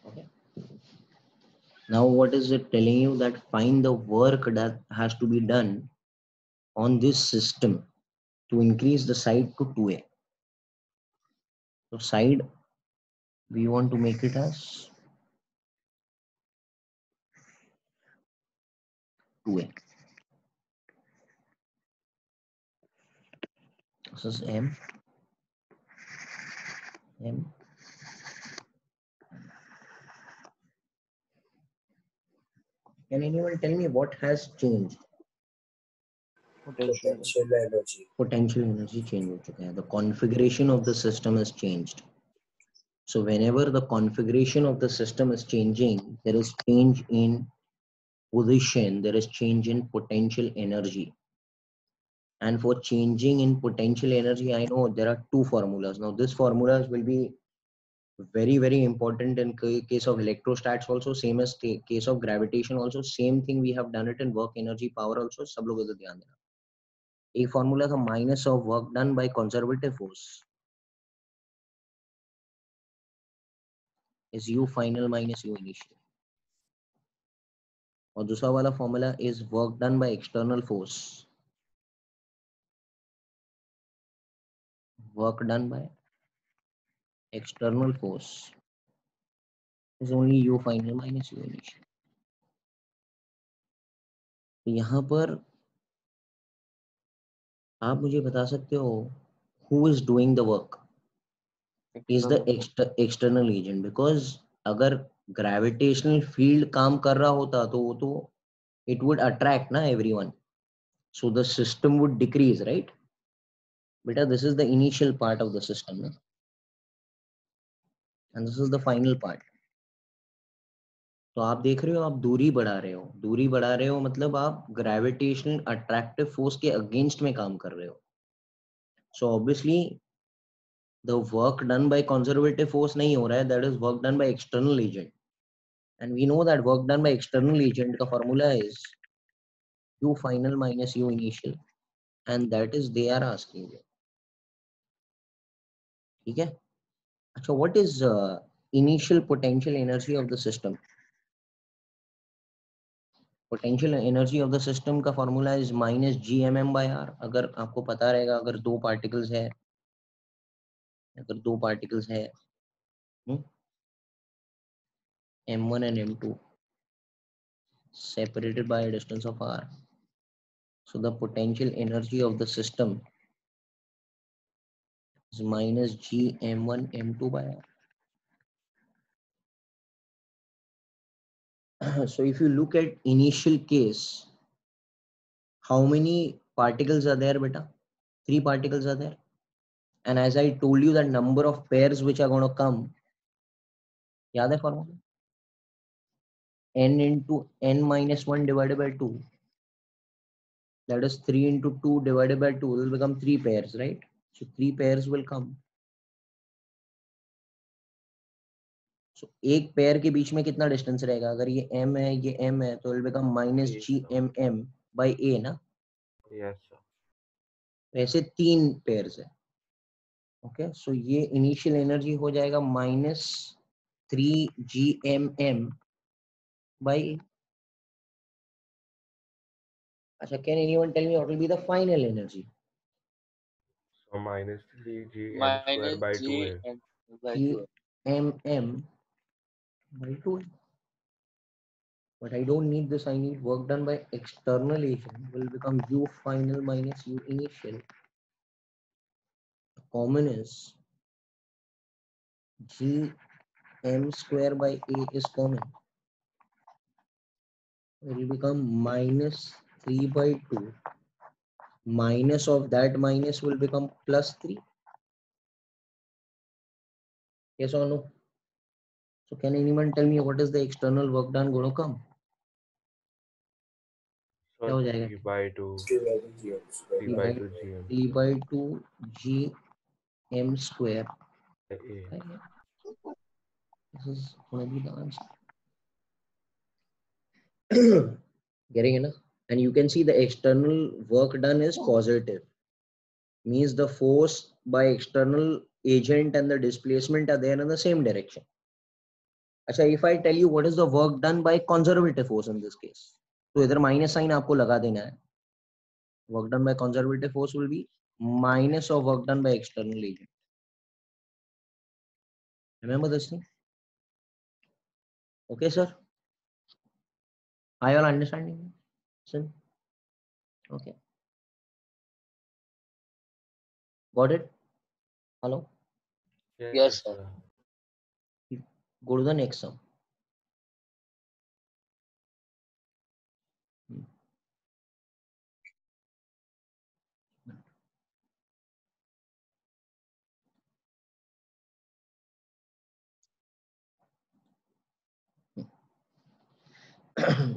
Okay. Now what is it telling you? That find the work that has to be done on this system to increase the side to 2a. So side we want to make it as 2a. This is m. Can anyone tell me what has changed? Potential energy. Potential energy change हो चुका है. The configuration of the system has changed. So whenever the configuration of the system is changing, there is change in position, there is change in potential energy. And for changing in potential energy, I know there are two formulas. Now this formulas will be very, very important in case of electrostats also, same as case of gravitation also. Same thing we have done it in work energy power also. सब लोगों को ध्यान देना. एक formula था minus of work done by conservative force is you final minus you initial, और दूसरा वाला formula is work done by external force, work done by external force is only you final minus you initial. यहाँ पर आप मुझे बता सकते हो who is doing the work? Is the external agent. Because अगर ग्रेविटेशनल फील्ड काम कर रहा होता तो वो तो it would attract na everyone, so the system would decrease, right? Beta, this is the initial part of the system na? And this is the final part. तो आप देख रहे हो आप दूरी बढ़ा रहे हो, दूरी बढ़ा रहे हो मतलब आप ग्रेविटेशनल अट्रैक्टिव फोर्स के अगेंस्ट में काम कर रहे हो. So obviously the work done by conservative force नहीं हो रहा है, that is work done by external agent. And we know that work done by external agent का formula is u final minus u initial, and that is they are asking you. ठीक है. अच्छा, what is initial potential energy of the system? Potential energy of the system का formula is minus gmm by r. अगर आपको पता रहेगा, अगर दो particles है, m1 and m2 separated by a distance of r, so the potential energy of the system is minus gm1 m2 by r. So if you look at initial case, how many particles are there, beta? 3 particles are there. And as I told you, the number of pairs which are going to come, याद है formula? n into n minus 1 divided by 2. That is 3 into 2 divided by 2 will become 3 pairs, right? So 3 pairs will come. So एक pair के बीच में कितना distance रहेगा? अगर ये m है, ये m है, तो will become minus gmm by a ना? Yes sir. ऐसे 3 pairs है. Okay, so ये initial energy हो जाएगा minus 3 gmm by a. Achha, can anyone tell me what will be the final energy? So minus 3 gm square by 2a. gmm by 2. But I don't need this. I need work done by external agent will become u final minus u initial. The common is g m square by a is common. It will become minus 3 by 2. Minus of that minus will become plus 3. Yes or no? So can anyone tell me what is the external work done going to come? क्या हो जाएगा? 3 by 2 gm. 3 by 2 g m square A. This is going to be the answer. Getting enough? and you can see the external work done is positive, means the force by external agent and the displacement are there in the same direction. अच्छा, if I tell you what is the work done by conservative force in this case, तो इधर minus sign आपको लगा देना है. Work done by conservative force will be minus of work done by external agent. Remember this thing? Okay, sir? Are you all understanding? Sir? Okay. Got it? Hello? Yes, sir. Go to the next sum.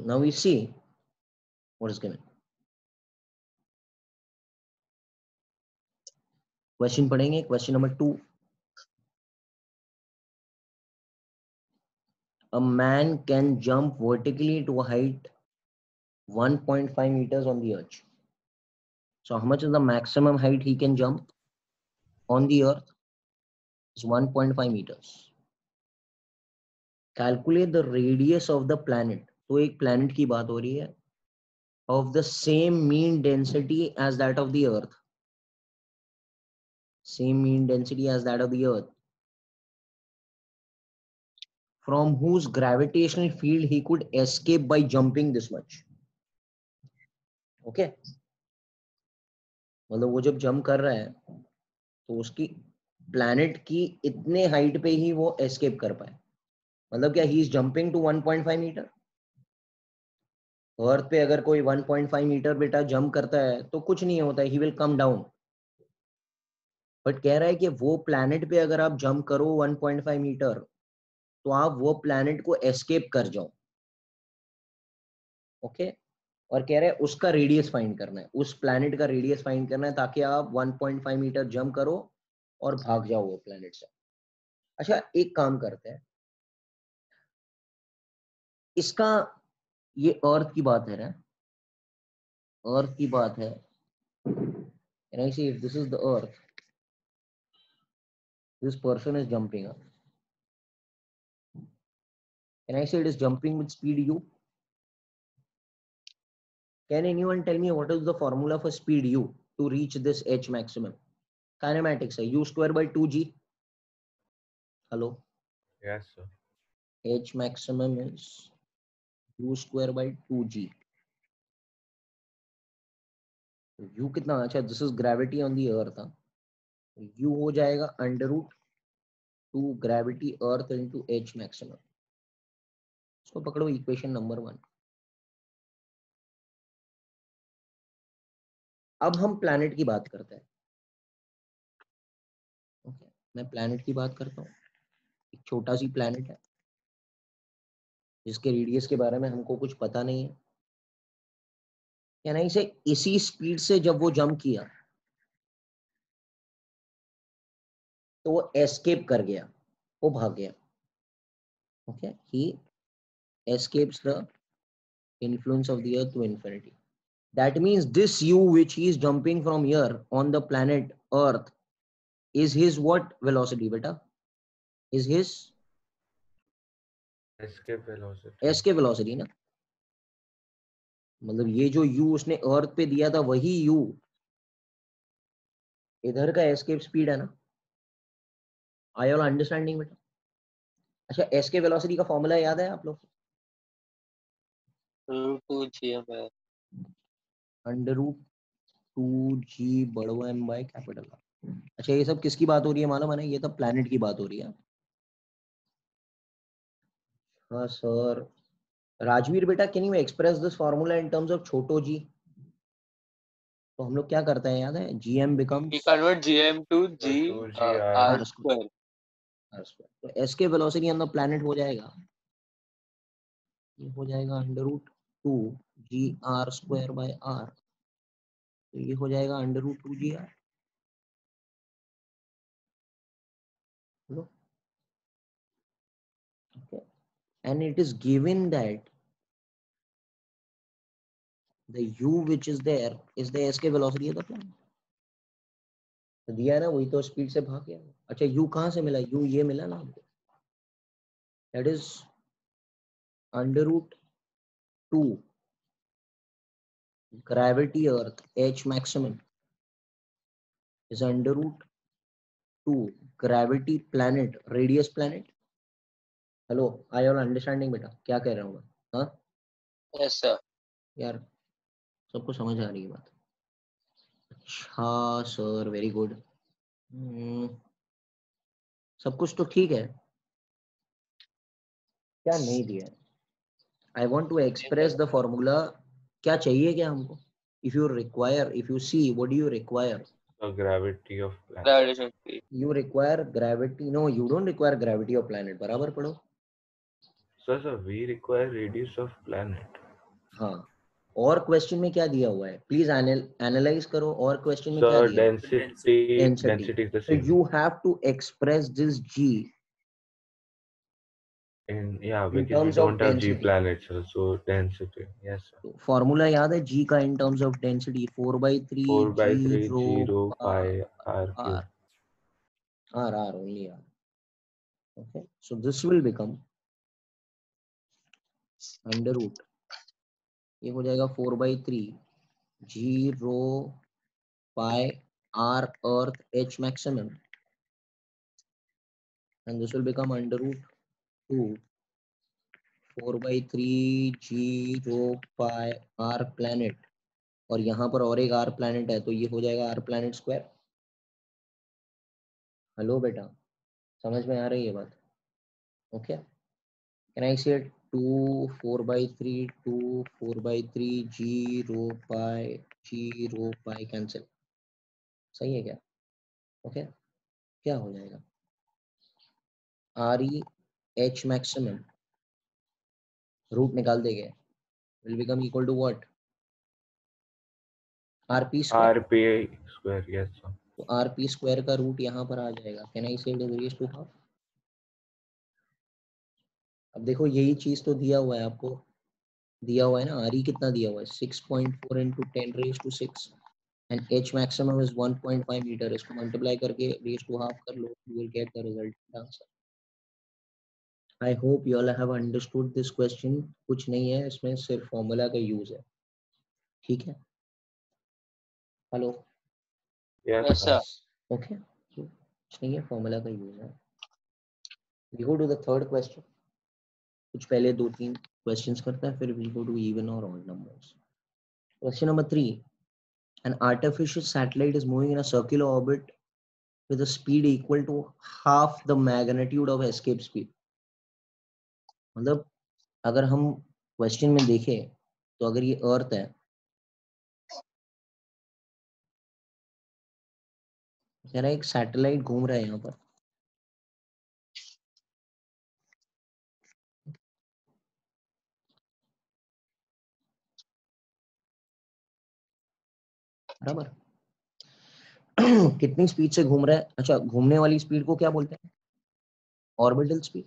Now we see what is given. Question पढ़ेंगे. Question number 2. A man can jump vertically to a height 1.5 meters on the earth. So how much is the maximum height he can jump on the earth? It's 1.5 meters. Calculate the radius of the planet. तो एक planet की बात हो रही है of the same mean density as that of the earth. Same mean density as that of the earth. From whose gravitational field he could escape by jumping this much. Okay? मतलब वो जब jump कर रहा है तो उसकी planet की इतने हाइट पे ही वो एस्केप कर पाए. मतलब क्या ही is jumping to 1.5 metre. Earth पे अगर कोई 1.5 मीटर बेटा जंप करता है तो कुछ नहीं होता है, he will come down. But कह रहा है कि वो प्लैनेट पे अगर आप जंप करो 1.5 मीटर तो आप वो प्लैनेट को एस्केप कर जाओ. ओके? और कह रहे हैं उसका रेडियस फाइंड करना है, उस प्लैनेट का रेडियस फाइंड करना है ताकि आप 1.5 मीटर जंप करो और भाग जाओ वो प्लैनेट से. अच्छा, एक काम करते हैं, इसका ये अर्थ की बात है ना, अर्थ की बात है. Can I say if this is the earth, this person is jumping up. Can I say it is jumping with speed u? Can anyone tell me what is the formula for speed u to reach this h maximum? Kinematics है u square by 2g. Hello? Yes, sir. H maximum is u square by 2g. u कितना? अच्छा, this is gravity on the earth. u हो जाएगा under root 2 gravity earth into h maximum. इसको पकड़ो equation number 1. अब हम planet की बात करते हैं. ओके, मैं प्लैनेट की बात करता हूँ. एक छोटा सी प्लैनेट है जिसके रेडियस के बारे में हमको कुछ पता नहीं है. क्या नहीं से इसी स्पीड से जब वो जंप किया तो वो एस्केप कर गया, वो भाग गया. Okay, he escapes the influence of the earth to infinity. That means this u which he is jumping from here on the planet earth is his what velocity beta? Is his Escape velocity. escape velocity ना. मतलब ये जो u उसने अर्थ पे दिया था वही u इधर का एस्केप स्पीड है ना. आई ऑल अंडरस्टैंडिंग बेटा? अच्छा, एस्केप वेलोसिटी का फॉर्मूला याद है आप लोग? √2gm अंडर रूट 2g बड़ो m बाय कैपिटल R. अच्छा, ये सब किसकी बात हो रही है मालूम है ना? ये तो प्लैनेट की बात हो रही है. हाँ सर. राजवीर बेटा, can you express this formula in terms of छोटो जी? तो हम लोग क्या करते हैं याद है? gm becomes we convert gm to g r square. तो escape velocity on the planet हो जाएगा, ये हो जाएगा under root 2 g r square by r. तो ये हो जाएगा under root 2 g r. Okay, and it is given that the u which is there is the escape velocity of the planet. तो दिया है ना, वही तो स्पीड से भाग गया. अच्छा u कहाँ से मिला? u ये मिला ना हमको, that is under root 2 gravity earth h maximum is under root 2 gravity planet radius planet. Hello, I all understanding बेटा? क्या कह रहा हूँ मैं? हाँ यस सर. यार सबको समझ आ रही है बात? अच्छा सर, वेरी गुड. सब कुछ तो ठीक है, क्या नहीं दिया? I want to express the formula. क्या चाहिए क्या हमको? If you require, if you see, what do you require? gravity of planet. Gravitation speed. You require gravity. No, you don't require gravity of planet. बराबर पढ़ो. Sir, we require radius of planet. हाँ, और question में क्या दिया हुआ है? Please analyse करो. और क्वेश्चन में क्या दिया है? Density is the So same. you have to express this g Because terms we of don't have G density. planets, so density. Yes, sir. तो फॉर्मूला याद है g का in terms of density? 4/3 4/3 g rho G rho pi r r cube. r only r. Okay, so this will become under root, ये हो जाएगा 4/3 g rho pi r earth h maximum, and this will become under root 2 4/3 g rho pi r planet. और यहाँ पर और एक r planet है, तो ये हो जाएगा r planet square. हेलो बेटा, समझ में आ रही है बात? ओके, कैन आई से 2 4/3 2 4/3 g rho pi कैंसिल. सही है क्या? ओके, क्या हो जाएगा? RE H maximum रूट निकाल देंगे, will become equal to what? RP square. RP square, yes sir. तो RP square का रूट यहाँ पर आ जाएगा. Can I say it is raise to half. अब देखो यही चीज तो दिया हुआ है आपको, दिया हुआ है ना. RE कितना दिया हुआ है? 6.4 into 10 raised to 6 and H maximum is 1.5 मीटर. इसको मल्टीप्लाई करके रेज़ टू हाफ कर लो, you will get the result answer. I hope you all have understood this question. कुछ नहीं है इसमें, सिर्फ फॉर्मूला का यूज है. ठीक है? Hello, Yes sir. ओके, कुछ नहीं है, फॉर्मूला का यूज है. We go to the third question. कुछ पहले 2-3 क्वेश्चंस करते हैं, फिर we go to even or odd numbers. Question number 3. An artificial satellite is moving in a circular orbit with a speed equal to half the magnitude of escape speed. मतलब अगर हम question में देखें तो अगर ये अर्थ है, कह रहा है एक सैटेलाइट घूम रहा है यहाँ पर, बराबर. कितनी स्पीड से घूम रहा है? अच्छा, घूमने वाली स्पीड को क्या बोलते हैं? Orbital speed.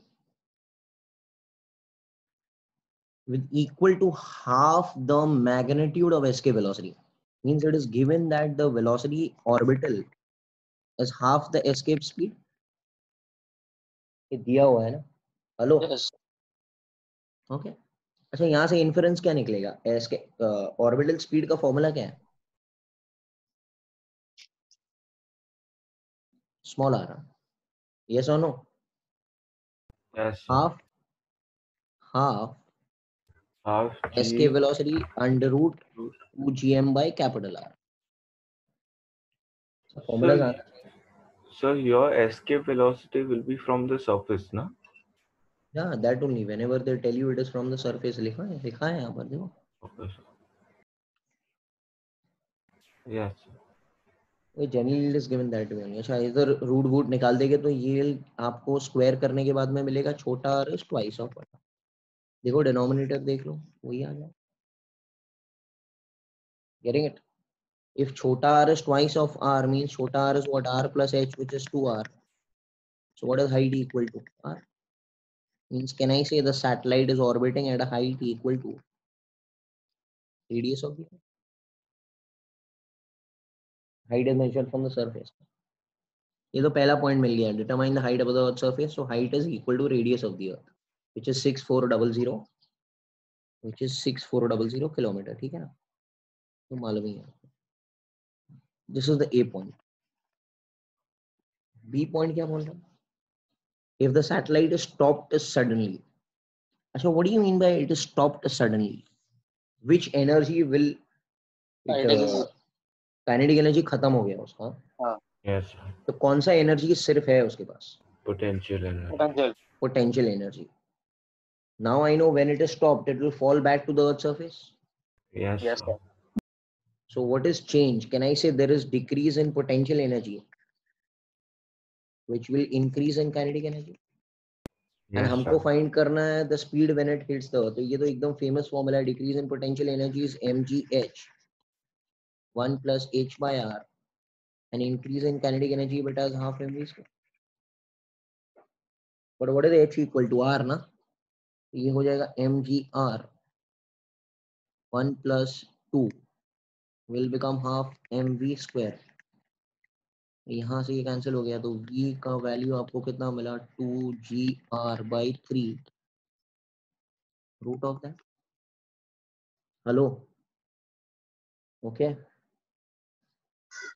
With equal to half the magnitude of escape velocity, means it is given that the velocity orbital is half the escape speed. ये दिया हुआ है ना. Hello, Yes. ओके. अच्छा, यहाँ से इन्फरेंस क्या निकलेगा? ऑर्बिटल स्पीड का फॉर्मूला क्या है? Small r. यस और no? Yes sir. half Half escape G velocity under root 2 gm by capital R. Formula sir, so your escape velocity will be from the surface, na? Yeah, that only. Whenever they tell you it is from the surface, लिखा है यहाँ पर देखो. Okay sir. Yes sir. ये general yield is given that way. अच्छा, इधर root वूट निकाल देंगे तो यील्ड आपको स्क्वायर करने के बाद में मिलेगा छोटा r is twice of बड़ा. देखो डिनोमिनेटर देख लो, वही आ जाए. Getting it? If छोटा r is twice of r means छोटा r is what? R plus h, which is 2r. So what is height equal to? R. Means can I say the satellite is orbiting at a height equal to radius of the earth. Height is measured from the surface. ये तो पहला point मिल गया. Determine the height above the earth's surface. So height is equal to radius of the earth, which is 6400 kilometre. ठीक है ना, तो मालूम ही है. This is the A point. B point क्या बोल रहा है? If the satellite is stopped suddenly. अच्छा, what do you mean by it is stopped suddenly? Which energy will kinetic energy खत्म हो गया उसका. Yes. तो कौन सा एनर्जी सिर्फ है उसके पास? Potential energy. Potential energy. Now I know when it is stopped, it will fall back to the earth's surface. Yes, sir. So what is change? Can I say there is decrease in potential energy, which will increase in kinetic energy? Yes, and हमको sir. find करना है the speed when it hits the earth. तो ये तो एकदम famous formula है. Decrease in potential energy is mgh 1 plus h by r, and increase in kinetic energy beta is half mv square. But what is the h equal to? R ना, तो ये हो जाएगा mgr 1 plus 2 will become half mv square. यहाँ से ये cancel हो गया, तो v का वैल्यू आपको कितना मिला? 2gr by 3 root of that. Hello, okay.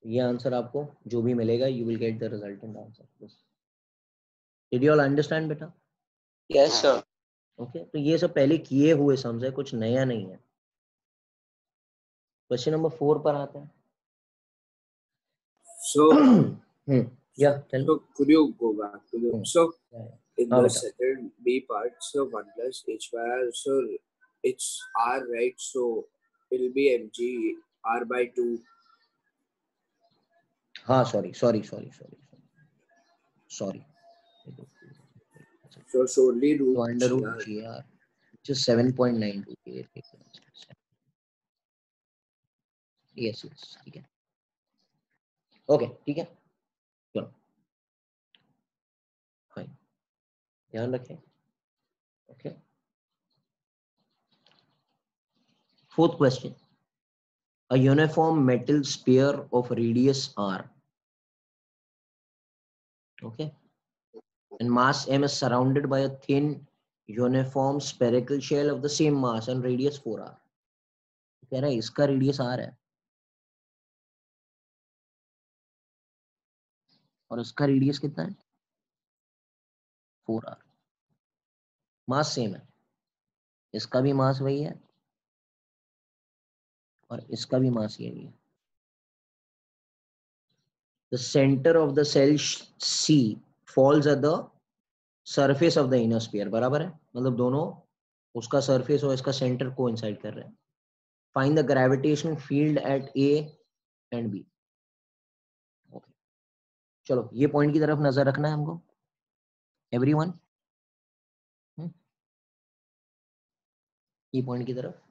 ये आंसर आपको जो भी मिलेगा, you will get the resultant answer. Did you all understand बेटा? Yes sir. ओके, तो ये सब पहले किए हुए सम्स है, कुछ नया नहीं है. क्वेश्चन नंबर 4 पर आता है. So, yeah, tell me. so could you go back to the so in the beta. second B part, so 1 plus h by r, so it's r, right? So it'll be mg r by 2. हाँ, sorry. So only root so under root gr, which is 7.92. yes, ठीक है. Okay, ठीक है, चलो fine, ध्यान रखें. Okay, fourth question. A uniform metal sphere of radius r, okay, and mass m is surrounded by a thin uniform spherical shell of the same mass and radius 4r. कह रहा है इसका radius r है और इसका radius कितना है? 4r. Mass same है, इसका भी मास वही है और इसका भी मास यही है. The center of the cell C falls at the surface of the inner sphere. बराबर है, मतलब दोनों, उसका surface और इसका center coincide कर रहे हैं. Find the gravitational field at A and B. Okay. चलो ये पॉइंट की तरफ नजर रखना है हमको. Everyone, ये पॉइंट की तरफ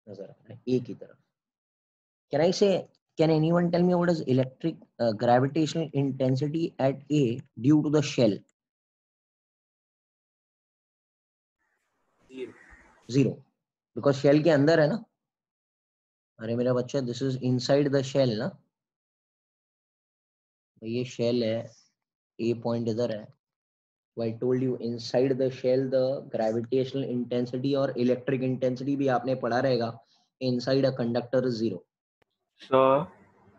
नजर रखना है, A की तरफ. Can I say? Can anyone tell me what is electric gravitational intensity at A due to the shell? 0. Because shell के अंदर है ना. अरे मेरा बच्चा, this is inside the shell ना. ये shell है, A point इधर है. So I told you inside the shell the gravitational intensity और electric intensity भी आपने पढ़ा रहेगा. Inside a conductor is 0. Sir.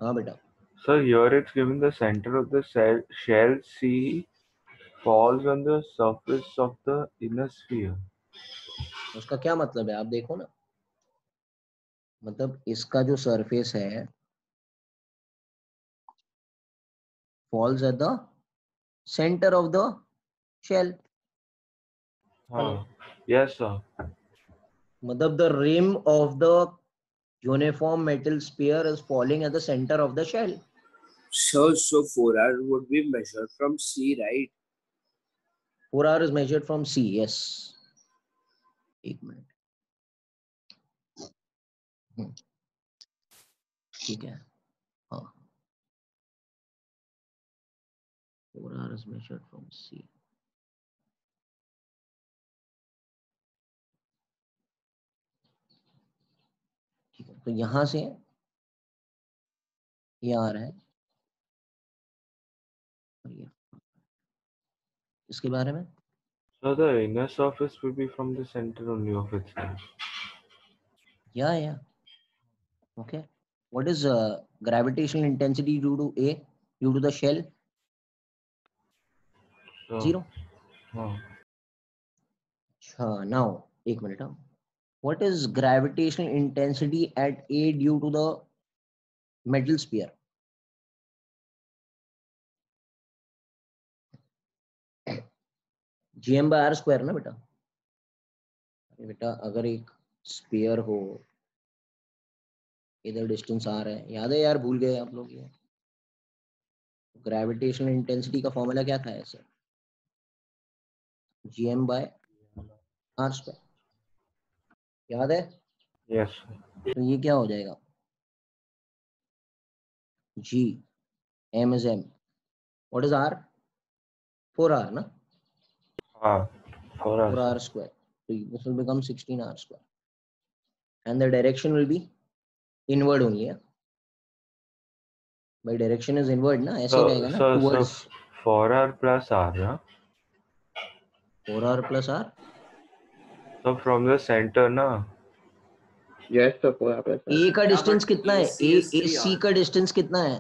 हाँ बेटा. So here it's given the center of the shell C falls on the surface of the inner sphere. उसका क्या मतलब है आप देखो ना. मतलब इसका जो सरफेस है falls at the center of the shell. Yes sir. मतलब the rim of the uniform metal sphere is falling at the center of the shell. So 4r would be measured from C, right? 4r is measured from C. Yes. एक minute. ठीक है. हाँ, 4r is measured from C. तो यहां से ये आ रहा है और ये इसके बारे में So the inner surface will be from the center only of its line. yeah. Okay, what is gravitational intensity due to A, due to the shell? So, 0. Now एक minute. What is gravitational intensity at A due to the metal sphere? gm by r square ना बेटा. अरे बेटा अगर एक sphere हो, इधर distance r है, याद है यार, भूल गए आप लोग ये. ग्रेविटेशनल इंटेंसिटी का फॉर्मूला क्या था ऐसे? gm by r square. याद है? yes. तो ये क्या हो जाएगा? g m is m. What is r? 4r ना? 4r square. So this will become 16r square. And the direction will be inward only. Yeah? By direction is inward ना, ऐसे रहेगा ना, towards. So 4r plus r, yeah? 4r plus r. So from the center ना? Yes sir, 4r plus r. A का distance कितना है? AC का distance कितना है?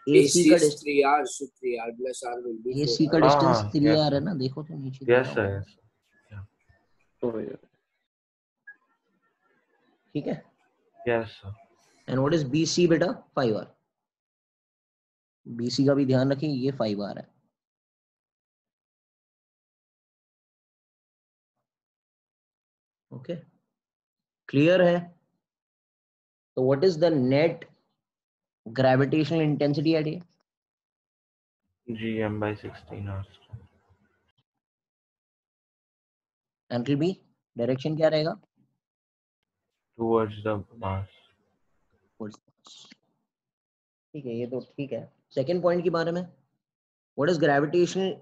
AC का distance 3r, so 3r plus r will be AC 4r. का distance हाँ, 3r है ना, देखो तो नीचे. Yes sir, yes. Oh yeah. ठीक है. Yes sir. And what is BC बेटा? 5r. BC का भी ध्यान रखें, ये 5r है. ओके, क्लियर है? तो what is the net gravitational intensity at A? gm by 16r. And it will be direction क्या रहेगा? Towards the mass. ठीक है, ये तो ठीक है. सेकेंड पॉइंट के बारे में, व्हाट इज ग्रेविटेशनल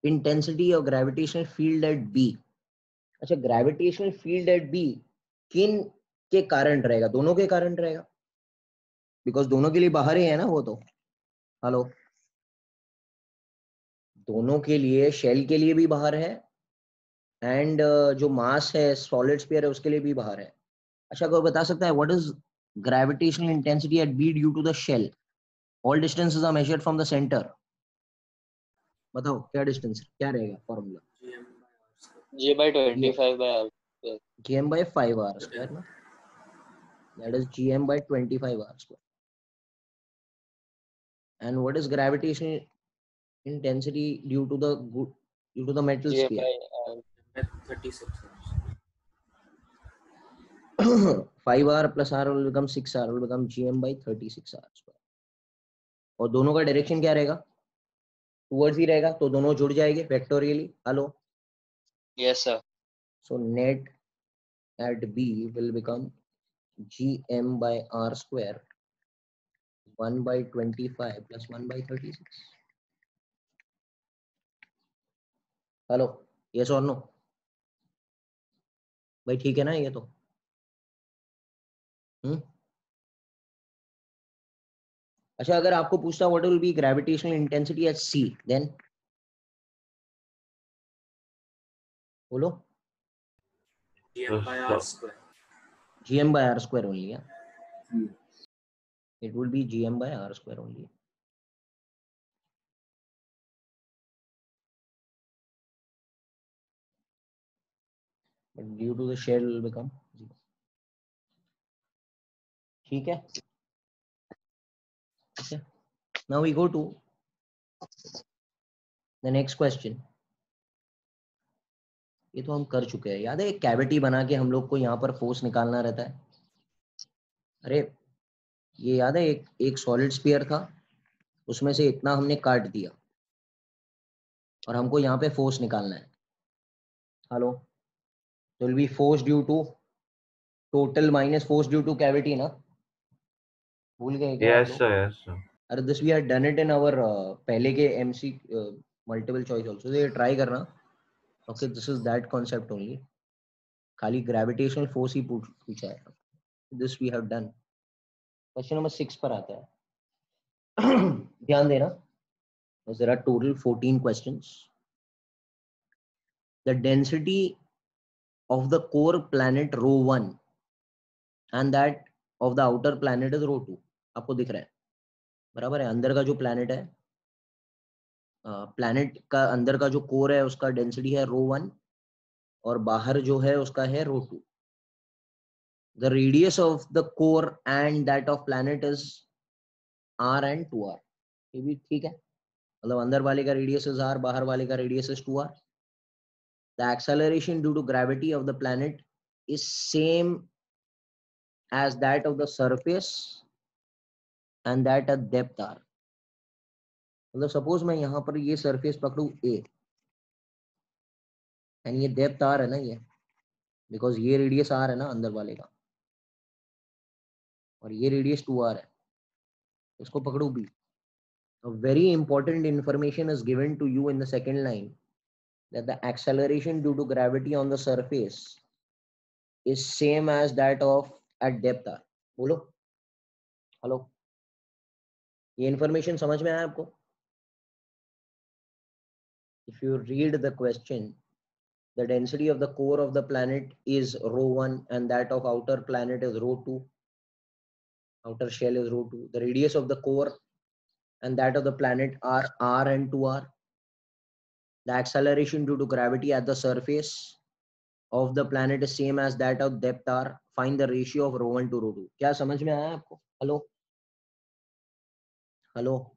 इंटेंसिटी और ग्रेविटेशनल फील्ड एट बी. अच्छा, ग्रेविटेशनल फील्ड एट बी किन के कारण रहेगा? दोनों के कारण रहेगा, बिकॉज दोनों के लिए बाहर ही है ना वो तो. हेलो, दोनों के लिए, शेल के लिए भी बाहर है एंड जो मास है सॉलिड स्फीयर है उसके लिए भी बाहर है. अच्छा, कोई बता सकता है what is gravitational intensity at B due to the shell? All distances are measured from the center. बताओ क्या डिस्टेंस, क्या रहेगा formula? G by 25 by r. gm by 5r square ना, that is gm by 25r square. And what is gravitational intensity due to the metal G sphere? by 36. 5r plus r will become 6r, will become gm by 36r square. और दोनों का direction क्या रहेगा? Towards ही रहेगा, तो दोनों जुड़ जाएंगे vectorially. Hello. Yes sir. So net at B will become gm by r square 1 by 25 plus 1 by 36. Hello, yes or no? भाई ठीक है ना ये तो? अच्छा, अगर आपको पूछता what will be gravitational intensity at C, then बोलो. gm by r square. gm by r square only. Yeah, it will be gm by r square only. But due to the shell will become 0. ठीक है. Okay. Now we go to the next question. ये तो हम कर चुके हैं, याद है? एक कैविटी बना के हम लोग को यहाँ पर फोर्स निकालना रहता है. अरे ये याद है, एक सॉलिड स्फीयर था, उसमें से इतना हमने काट दिया और हमको यहाँ पे फोर्स निकालना है. Hello, will be force due to total minus force due to cavity ना? भूल गए क्या? Yes sir, yes sir. अरे this we had done it in our पहले के एमसी मल्टीपल चॉइस आल्सो. ये ट्राई करना. Okay, this is that concept only. खाली ग्रेविटेशनल फोर्स ही पूछा है. This we have done. Question number 6 पर आता है. ध्यान देना. There are total 14 questions. The density of the core planet rho 1 and that of the outer planet is rho 2. आपको दिख रहा है बराबर है. अंदर का जो planet है, planet का अंदर का जो core है उसका density है rho 1 और बाहर जो है उसका है rho 2. The radius of the core and that of planet is r and 2r. ये भी ठीक है. मतलब अंदर वाले का radius is r, बाहर वाले का radius is 2r. The acceleration due to gravity of the planet is same as that of the surface and that at depth r. मतलब suppose मैं यहाँ पर ये surface पकड़ूँ a and ये depth r है ना ये, because ये radius r है ना अंदर वाले का और ये radius 2r है, इसको पकड़ूँ b. A very important information is given to you in the second line that the acceleration due to gravity on the surface is same as that of at depth r. बोलो hello, ये information समझ में आया आपको? If you read the question, the density of the core of the planet is rho 1 and that of outer planet is rho 2. Outer shell is rho 2. The radius of the core and that of the planet are r and 2r. The acceleration due to gravity at the surface of the planet is same as that of depth r. Find the ratio of rho 1 to rho 2. क्या समझ में आया आपको? Hello hello.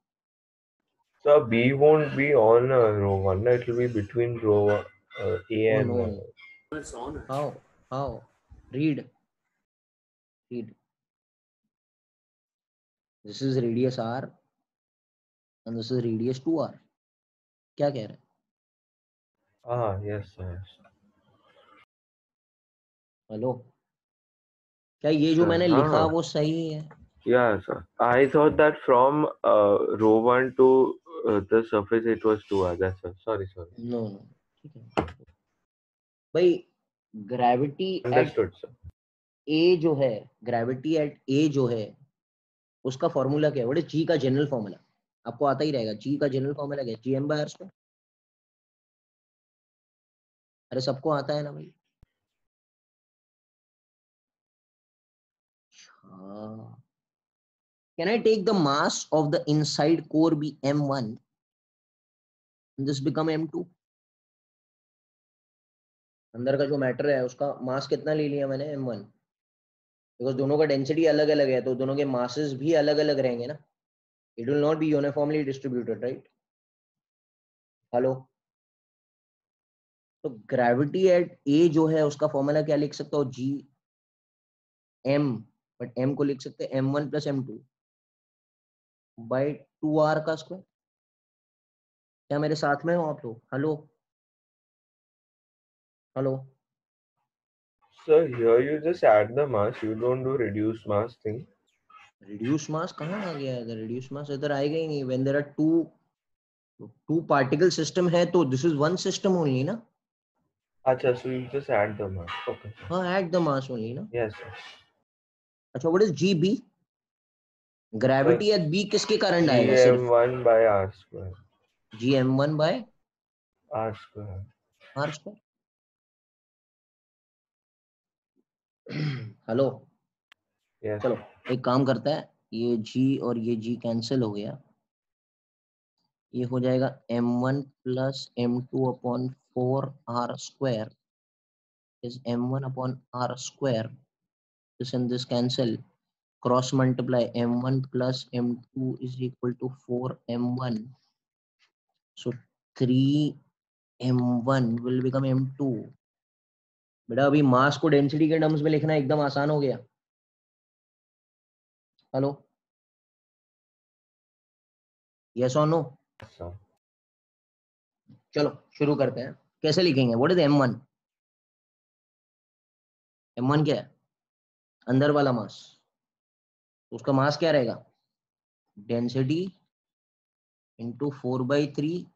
So B won't be on row 1, it will be between row A and no. 1. It's on. How? Read. This is radius r and this is radius 2r. क्या कह रहे हैं? Yes, yes. Hello, क्या ये जो मैंने लिखा वो सही है? Yeah, sir. I thought that from row 1 to the surface it was 2r. That's all. Sorry. No. ठीक है भाई. Gravity Understood, sir. ए जो है, ग्रेविटी एट ए जो है उसका फॉर्मूला क्या है? व्हाट इज जी का जनरल फॉर्मूला? आपको आता ही रहेगा. जी का जनरल फॉर्मूला क्या है? G M by R square. अरे सबको आता है ना भाई. Can I take the mass of the inside core be m1 and this become m2? अंदर का जो मैटर है उसका मास कितना ले लिया मैंने? m1. बिकॉज दोनों का डेंसिटी अलग अलग है तो दोनों के मासेस भी अलग अलग रहेंगे ना. It will not be uniformly distributed, right? Hello. तो ग्रेविटी एट ए जो है उसका फॉर्मूला क्या लिख सकता हूँ? जी एम, बट एम को लिख सकते हैं m1 plus m2 by 2r का स्क्वायर. क्या मेरे साथ में हो आप लोग? Hello. So here you just add the mass, you don't do reduced mass thing. Reduce mass कहाँ आ गया है? रिड्यूस मास इधर आएगा ही नहीं. When there are two particle system है तो this is one system only ना. Acha, so you just add the mass. Okay. हाँ, ऐड द मास ओनली ना. Yes, sir. अच्छा, what is g B? Gravity at B किसके कारण आएगा? सिर्फ GM1 by R square. G m1 by R square. R square. Hello. Yes. चलो एक काम करता है, ये g और ये g कैंसिल हो गया. ये हो जाएगा m1 plus m2 upon 4r square is m1 upon r square. This and this cancel. Cross multiply m1 plus m2 is equal to 4m1. So 3m1 will become m2. बेटा अभी मास को density के terms में लिखना एकदम आसान हो गया. हेलो. यस और नो? Sir. चलो शुरू करते हैं. कैसे लिखेंगे? What is m1? m1 क्या है? अंदर वाला मास. उसका मास क्या रहेगा? Density into 4/3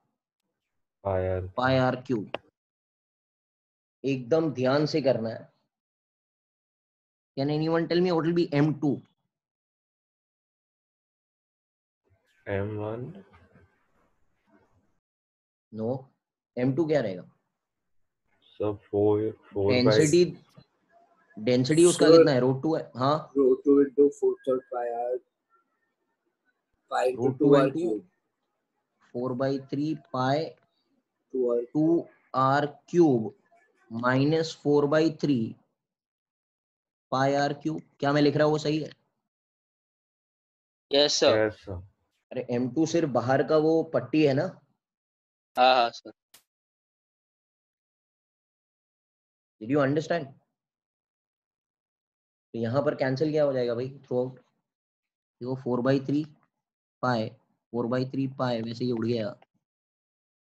pi r cube. एकदम ध्यान से करना है. Can anyone tell me what will be M2? M1. No, M2 क्या रहेगा? So 4 by डेंसिटी उसका Sir, कितना है? √2 है. हाँ, √2 into 4/3 pi r, pi into √2 2r into cube, 4/3 pi 2r 2r cube minus 4/3 pi r cube. क्या मैं लिख रहा हूँ वो सही है? Yes sir. yes sir. अरे M2 सिर्फ बाहर का वो पट्टी है ना. हाँ हाँ सर. Did you understand? तो यहाँ पर कैंसिल क्या हो जाएगा भाई थ्रू आउट? देखो 4/3 पाई 4/3 पाई वैसे ये उड़ गया.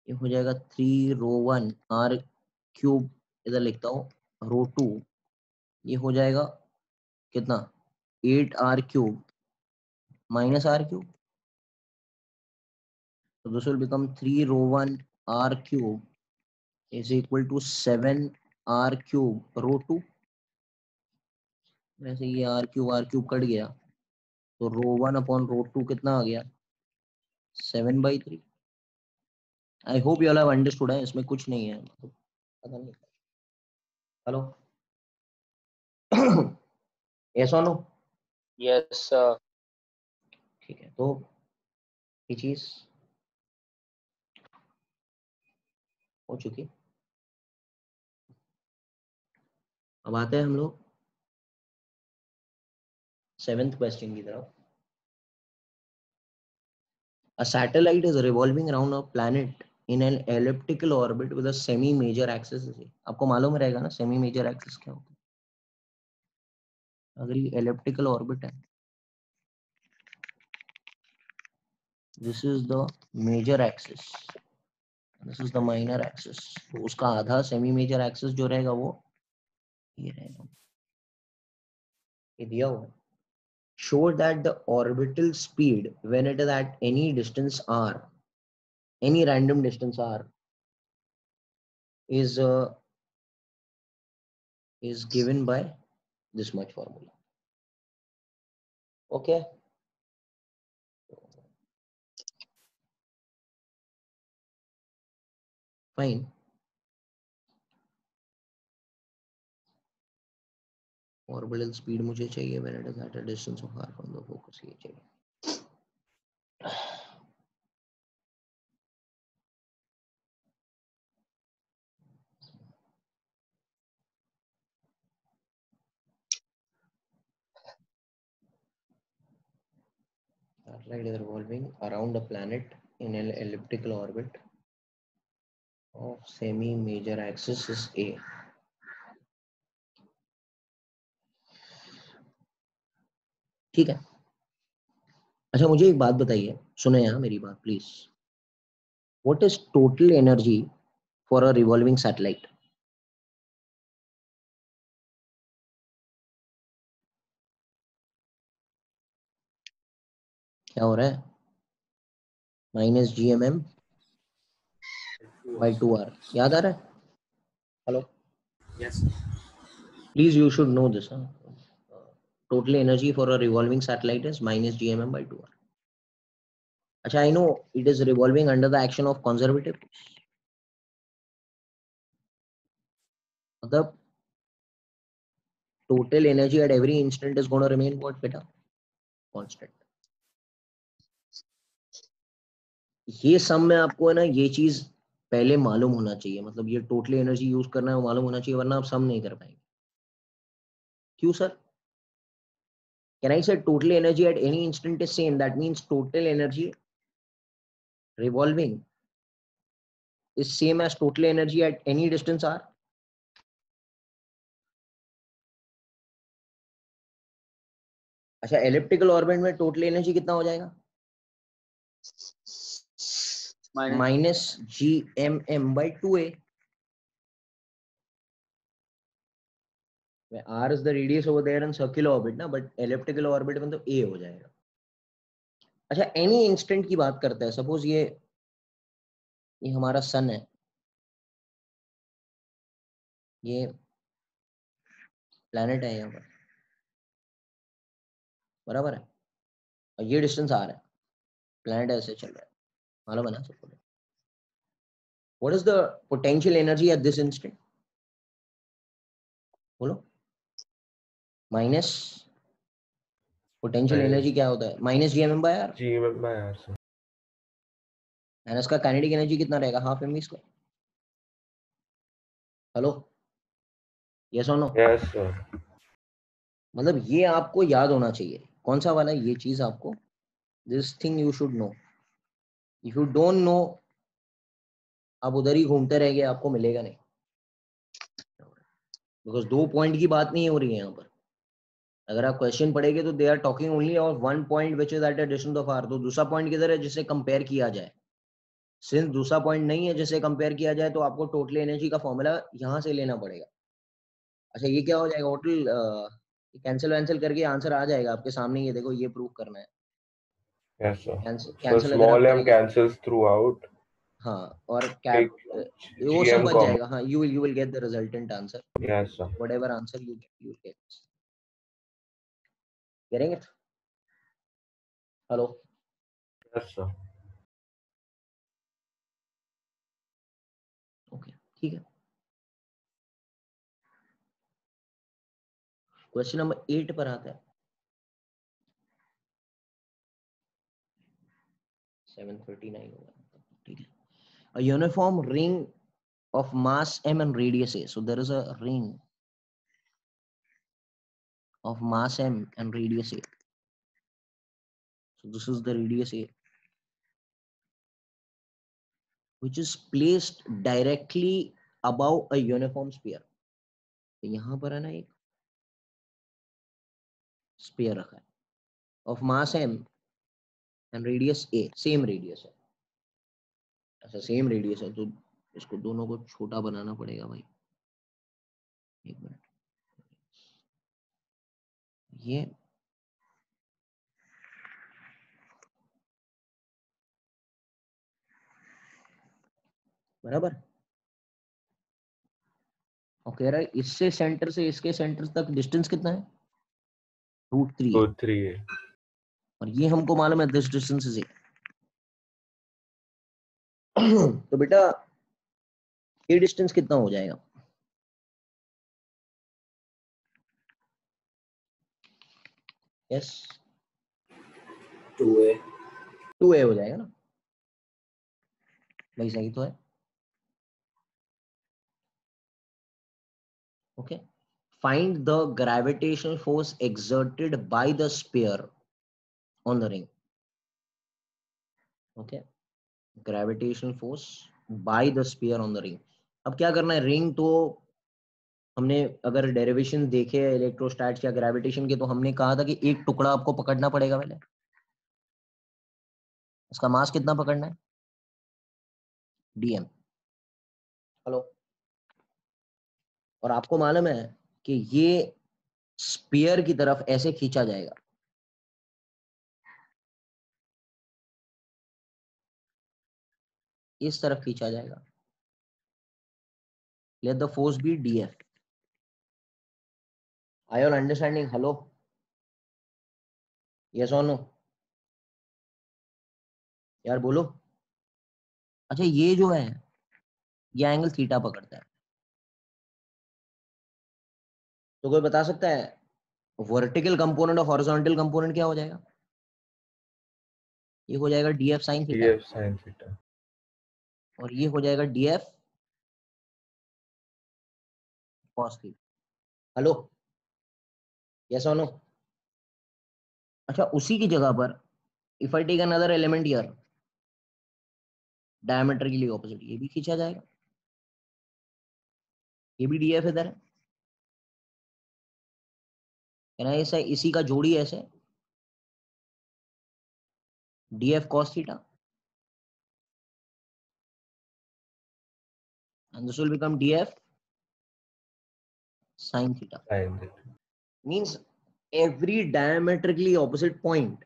ये हो जाएगा 3 ρ1 r क्यूब. इधर लिखता हूँ √2. ये हो जाएगा कितना? 8r cube minus r cube. So this will become 3 ρ1 r cube is equal to 7r cube √2. वैसे ये r क्यूब कट गया तो √1 upon √2 कितना आ गया? 7/3. आई hope you all have understood है. इसमें कुछ नहीं है, मतलब पता नहीं. हेलो. यस और नो? Yes sir. ठीक है, तो ये चीज हो चुकी. अब आते हैं हम लोग 7th क्वेश्चन की तरफ. A satellite is revolving around a planet in an elliptical orbit with a semi-major axis. आपको मालूम रहेगा ना semi-major axis क्या होता है? अगर ये elliptical orbit है, this is the major axis, this is the minor axis. तो उसका आधा semi-major axis जो रहेगा वो ये रहेगा. ये दिया हुआ है. Show that the orbital speed when it is at any distance r, any random distance r, is given by this much formula. Okay. Fine. Orbital speed मुझे चाहिए when it is at a distance of r from the focus. ये चाहिए. Satellite is revolving around a planet in an elliptical orbit of semi-major axis is a. ठीक है. अच्छा मुझे एक बात बताइए, सुने यहाँ मेरी बात please. What is total energy for a revolving satellite? क्या हो रहा है? -gmm by 2r. याद आ रहा है? Hello. yes. Please you should know this. Total energy for a revolving satellite is -gmm by 2r. अच्छा, I know it is revolving under the action of conservative. मतलब total energy at every instant is going to remain what बेटा? Constant. ये सम में आपको है ना ये चीज पहले मालूम होना चाहिए. मतलब ये टोटल एनर्जी यूज करना है वो मालूम होना चाहिए, वरना आप सम नहीं कर पाएंगे. क्यों sir? Can I say total energy at any instant is same? That means total energy revolving is same as total energy at any distance r. अच्छा, elliptical orbit में total energy कितना हो जाएगा? -gmm by 2a. R is the radius over there in circular orbit ना, but elliptical orbit में तो a हो जाएगा. अच्छा, एनी इंस्टेंट की बात करते हैं. सपोज ये हमारा सन है, ये प्लैनेट है यहाँ पर. बराबर है, और ये डिस्टेंस आ रहा है, प्लैनेट ऐसे चल रहा है, मालूम है ना सबको? What is the potential energy at this instant? बोलो। माइनस पोटेंशियल एनर्जी क्या होता है? Minus g/m/r। g/r sir. And इसका काइनेटिक एनर्जी कितना रहेगा? Half mv square. Hello, yes और नो? Yes sir. मतलब ये आपको याद होना चाहिए। कौन सा वाला? ये चीज आपको, this thing you should know. If you don't know, आप उधर ही घूमते रहेंगे, आपको मिलेगा नहीं। बिकॉज 2 पॉइंट की बात नहीं हो रही है यहाँ पर। अगर आप क्वेश्चन पढ़ेंगे तो they are talking only of 1 point which is at a distance of r। तो दूसरा पॉइंट किधर है जिससे कंपेयर किया जाए? सिंस दूसरा पॉइंट नहीं है जिससे कंपेयर किया जाए, तो आपको टोटल एनर्जी का फॉर्मूला यहाँ से लेना पड़ेगा। अच्छा, ये क्या हो जाएगा? टोटल कैंसिल वैंसिल करके आंसर आ जाएगा आपके सामने। ये देखो, ये प्रूव करना है। Yes sir. So कैंसिल अगर आप small m करेंगे, cancels throughout. हाँ, और Take कैप वो सब gm बच common. जाएगा। हाँ, you will get the resultant answer, Yes sir. whatever answer you get, you get. Getting it? Hello, Yes sir. Okay, ठीक है। क्वेश्चन नंबर 8 पर आता है। 7:39 होगा, ठीक है। A uniform ring of mass m and radius a. So there is a ring of mass m and radius a. So this is the radius a, which is placed directly above a uniform sphere. तो यहाँ पर है ना, एक spare रखा है of mass m and radius a, same radius है। ऐसा सेम रेडियस है तो इसको दोनों को छोटा बनाना पड़ेगा भाई। एक मिनट, ये बराबर। और कह रहा है इससे सेंटर से इसके सेंटर तक डिस्टेंस कितना है? √3 है। √3 है। और ये हमको मालूम है दिस डिस्टेंस इज ए। तो बेटा ये डिस्टेंस कितना हो जाएगा? यस, 2a 2a हो जाएगा ना भाई? सही तो है। Okay, find the gravitational force exerted by the sphere on the ring. Okay, gravitational force by the sphere on the ring. अब क्या करना है? रिंग तो हमने अगर डेरिवेशन देखे इलेक्ट्रोस्टैट्स या ग्रेविटेशन के, तो हमने कहा था कि एक टुकड़ा आपको पकड़ना पड़ेगा पहले। इसका मास कितना पकड़ना है? dm। हेलो, और आपको मालूम है कि ये स्फीयर की तरफ ऐसे खींचा जाएगा। इस तरफ खींचा जाएगा। Let the force be df। Are you all understanding? Hello, yes और नो? यार बोलो। अच्छा, ये जो है ये एंगल थीटा पकड़ता है। तो कोई बता सकता है वर्टिकल कंपोनेंट और हॉरिजॉन्टल कंपोनेंट क्या हो जाएगा? ये हो जाएगा df sin theta, df sin theta। और ये हो जाएगा df cos theta. Hello, yes और नो? अच्छा, उसी की जगह पर if I take another element here, diameter के लिए ऑपोजिट, ये भी खींचा जाएगा। ये भी df इधर है। कहना ऐसा, इसी का जोड़ी ऐसे df cos theta, and this will become df sin theta. Sin theta। Means every diametrically opposite point,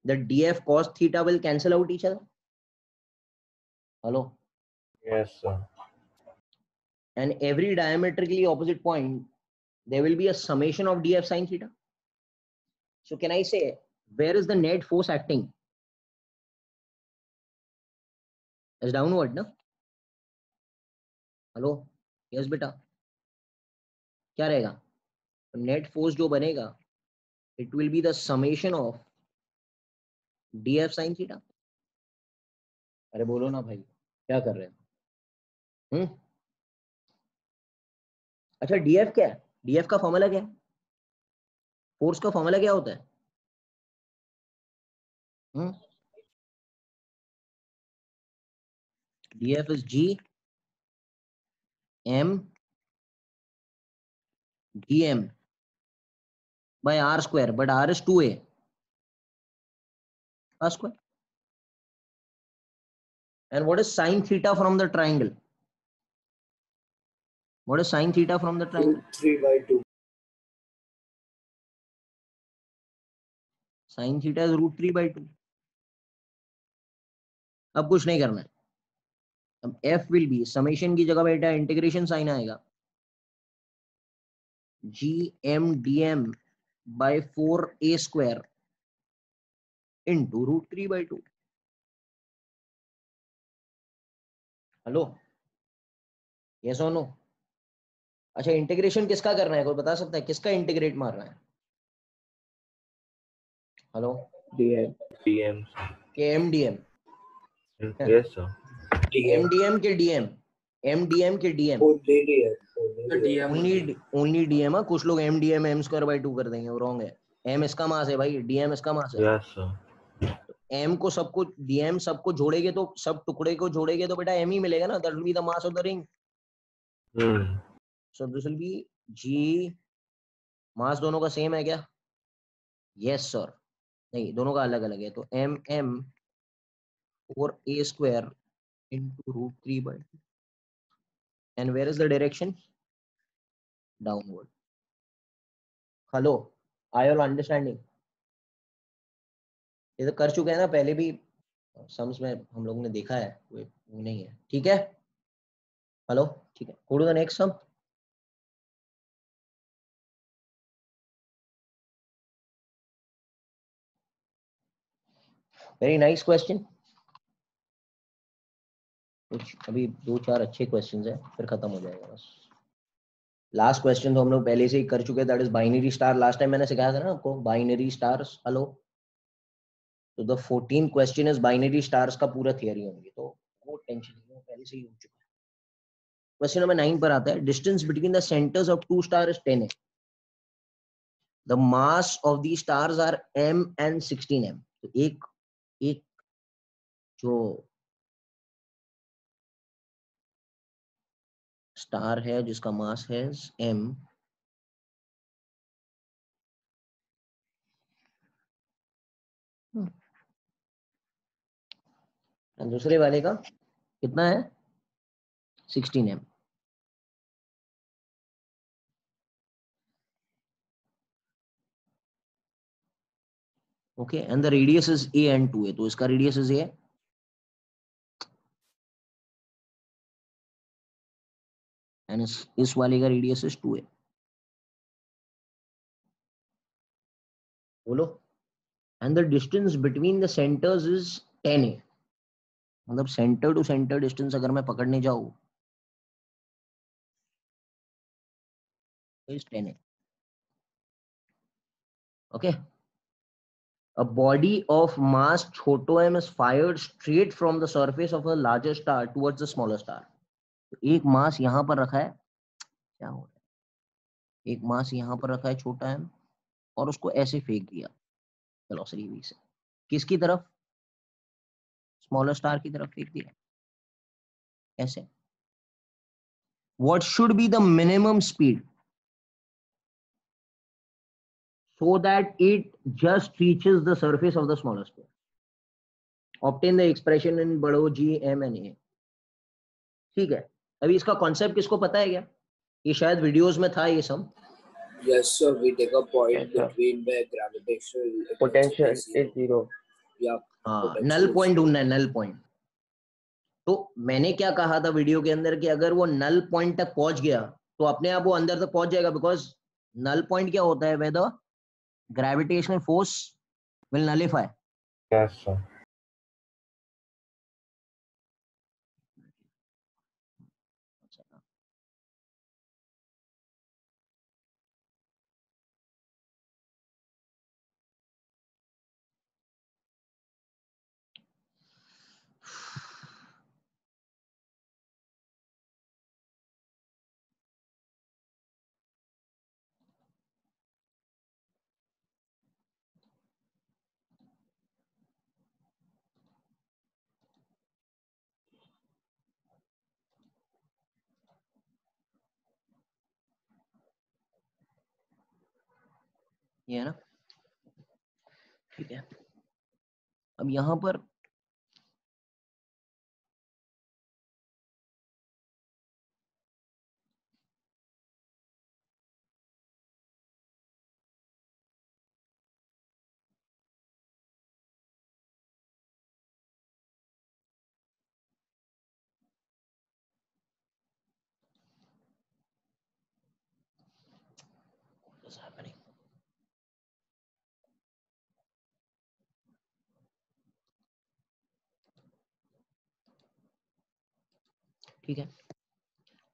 the df cos theta will cancel out each other. Hello, Yes sir। and every diametrically opposite point there will be a summation of df sin theta. So can I say where is the net force acting? It's downward, no? Hello, yes बेटा, क्या रहेगा? Net force जो बनेगा, it will be the summation of df sin theta. अरे बोलो ना भाई, क्या कर रहे हैं? अच्छा, df क्या है? df का फॉर्मूला क्या है? फोर्स का फॉर्मूला क्या होता है? df is g m dm by r square, but r is 2a, r square. And what is sin theta from the triangle? What is sin theta from the triangle? 3/2. Sin theta is √3/2. अब कुछ नहीं करना है. अब f will be summation की जगह बेटा integration sign आएगा, gm dm by 4a square into √3/2. Hello, yes और नो? अच्छा, इंटीग्रेशन किसका करना है? कोई बता सकता है किसका इंटीग्रेट मारना है? Hello, dm. के mdm. Yes, sir. mdm के dm, mdm के dm, ओनली dm. हाँ, कुछ लोग mdm m²/2 कर देंगे, वो रॉन्ग है. m इसका मास है भाई, dm इसका मास है. Yes, sir. m को सबको dm सबको जोड़ेंगे तो, सब टुकड़े को जोड़ेंगे तो बेटा m ही मिलेगा ना. That will be the mass of the ring. So this will be g. मास दोनों का सेम है क्या? Yes sir. नहीं, दोनों का अलग अलग है. तो mm 4a² into √3/2. And where is the direction? Downward. Hello, are you understanding? ये तो कर चुके हैं ना पहले भी, सम्स में हम लोगों ने देखा है, वो नहीं है. ठीक है, हेलो, ठीक है. Go to the next sum. Very nice question. कुछ अभी 2-4 अच्छे क्वेश्चंस हैं, फिर खत्म हो जाएगा बस. लास्ट क्वेश्चन तो हम लोग पहले से ही कर चुके हैं, that is binary star. Last time मैंने सिखाया था ना आपको बाइनरी स्टार्स. हेलो, तो the 14 question is binary stars का पूरा थियरी होंगे, तो वो टेंशन नहीं है, पहले से ही हो चुका है. क्वेश्चन नंबर 9 पर आता है, distance between the centres of 2 star is 10 है. The mass of the stars are m and 16m. तो एक जो स्टार है जिसका मास है m, दूसरे वाले का कितना है? 16m. Okay, and the radius is a and 2a. तो इसका रेडियस इज a, एंड इस वाले का रेडियस इज 2a. बोलो. And the distance between the centres is 10a. मतलब सेंटर टू सेंटर डिस्टेंस अगर मैं पकड़ने जाऊं तो is 10a. Okay. A body of mass छोटो m is fired straight from the surface of a larger star towards the smaller star. तो एक मास यहाँ पर रखा है, क्या हो रहा है? एक मास यहाँ पर रखा है छोटा m, और उसको ऐसे फेंक दिया वेलोसिटी v से. किसकी तरफ? स्मॉलर स्टार की तरफ फेंक दिया. ऐसे. What should be the minimum speed so that it just reaches the surface of the smaller star? Obtain the expression in बड़ो g m and a. ठीक है. अभी इसका कॉन्सेप्ट किसको पता है क्या? ये शायद वीडियोस में था ये सब. Yes, sir. We take a point Yes, sir. between where gravitational Potential intensity is 0. Yeah. हाँ, potential null is point zero. ढूंढना है, नल पॉइंट. तो मैंने क्या कहा था वीडियो के अंदर कि अगर वो नल पॉइंट तक पहुंच गया तो अपने आप वो अंदर तक पहुंच जाएगा, बिकॉज नल पॉइंट क्या होता है? Whether gravitational force will nullify. Yes, sir. ये है ना, ठीक है। अब यहां पर what is happening? ठीक है,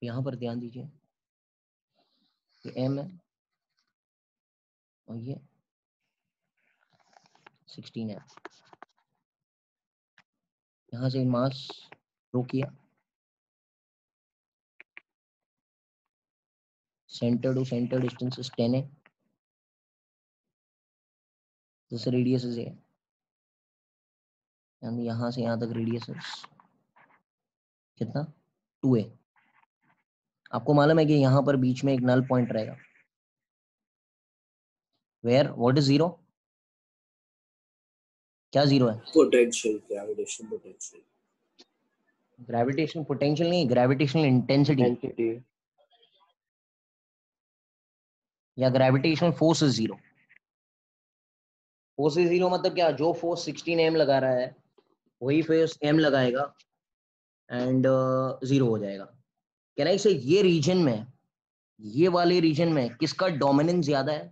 यहां पर ध्यान दीजिए, ये m है और ये 16 है। यहां से मास रो किया, centre to centre distance is 10 है, this radius is a, and यहां से यहां तक रेडियस इज कितना 2a। आपको मालूम है कि यहां पर बीच में एक नल पॉइंट रहेगा, वेयर व्हाट इज जीरो, क्या जीरो है? Potential, gravitation potential. Gravitational potential नहीं, ग्रेविटेशनल इंटेंसिटी Density. या gravitational force is zero. Force is zero मतलब क्या, जो फोर्स 16 m लगा रहा है वही फोर्स m लगाएगा एंड जीरो हो जाएगा। कैन आई से ये रीजन में, ये वाले रीजन में किसका डोमिनेंस ज्यादा है?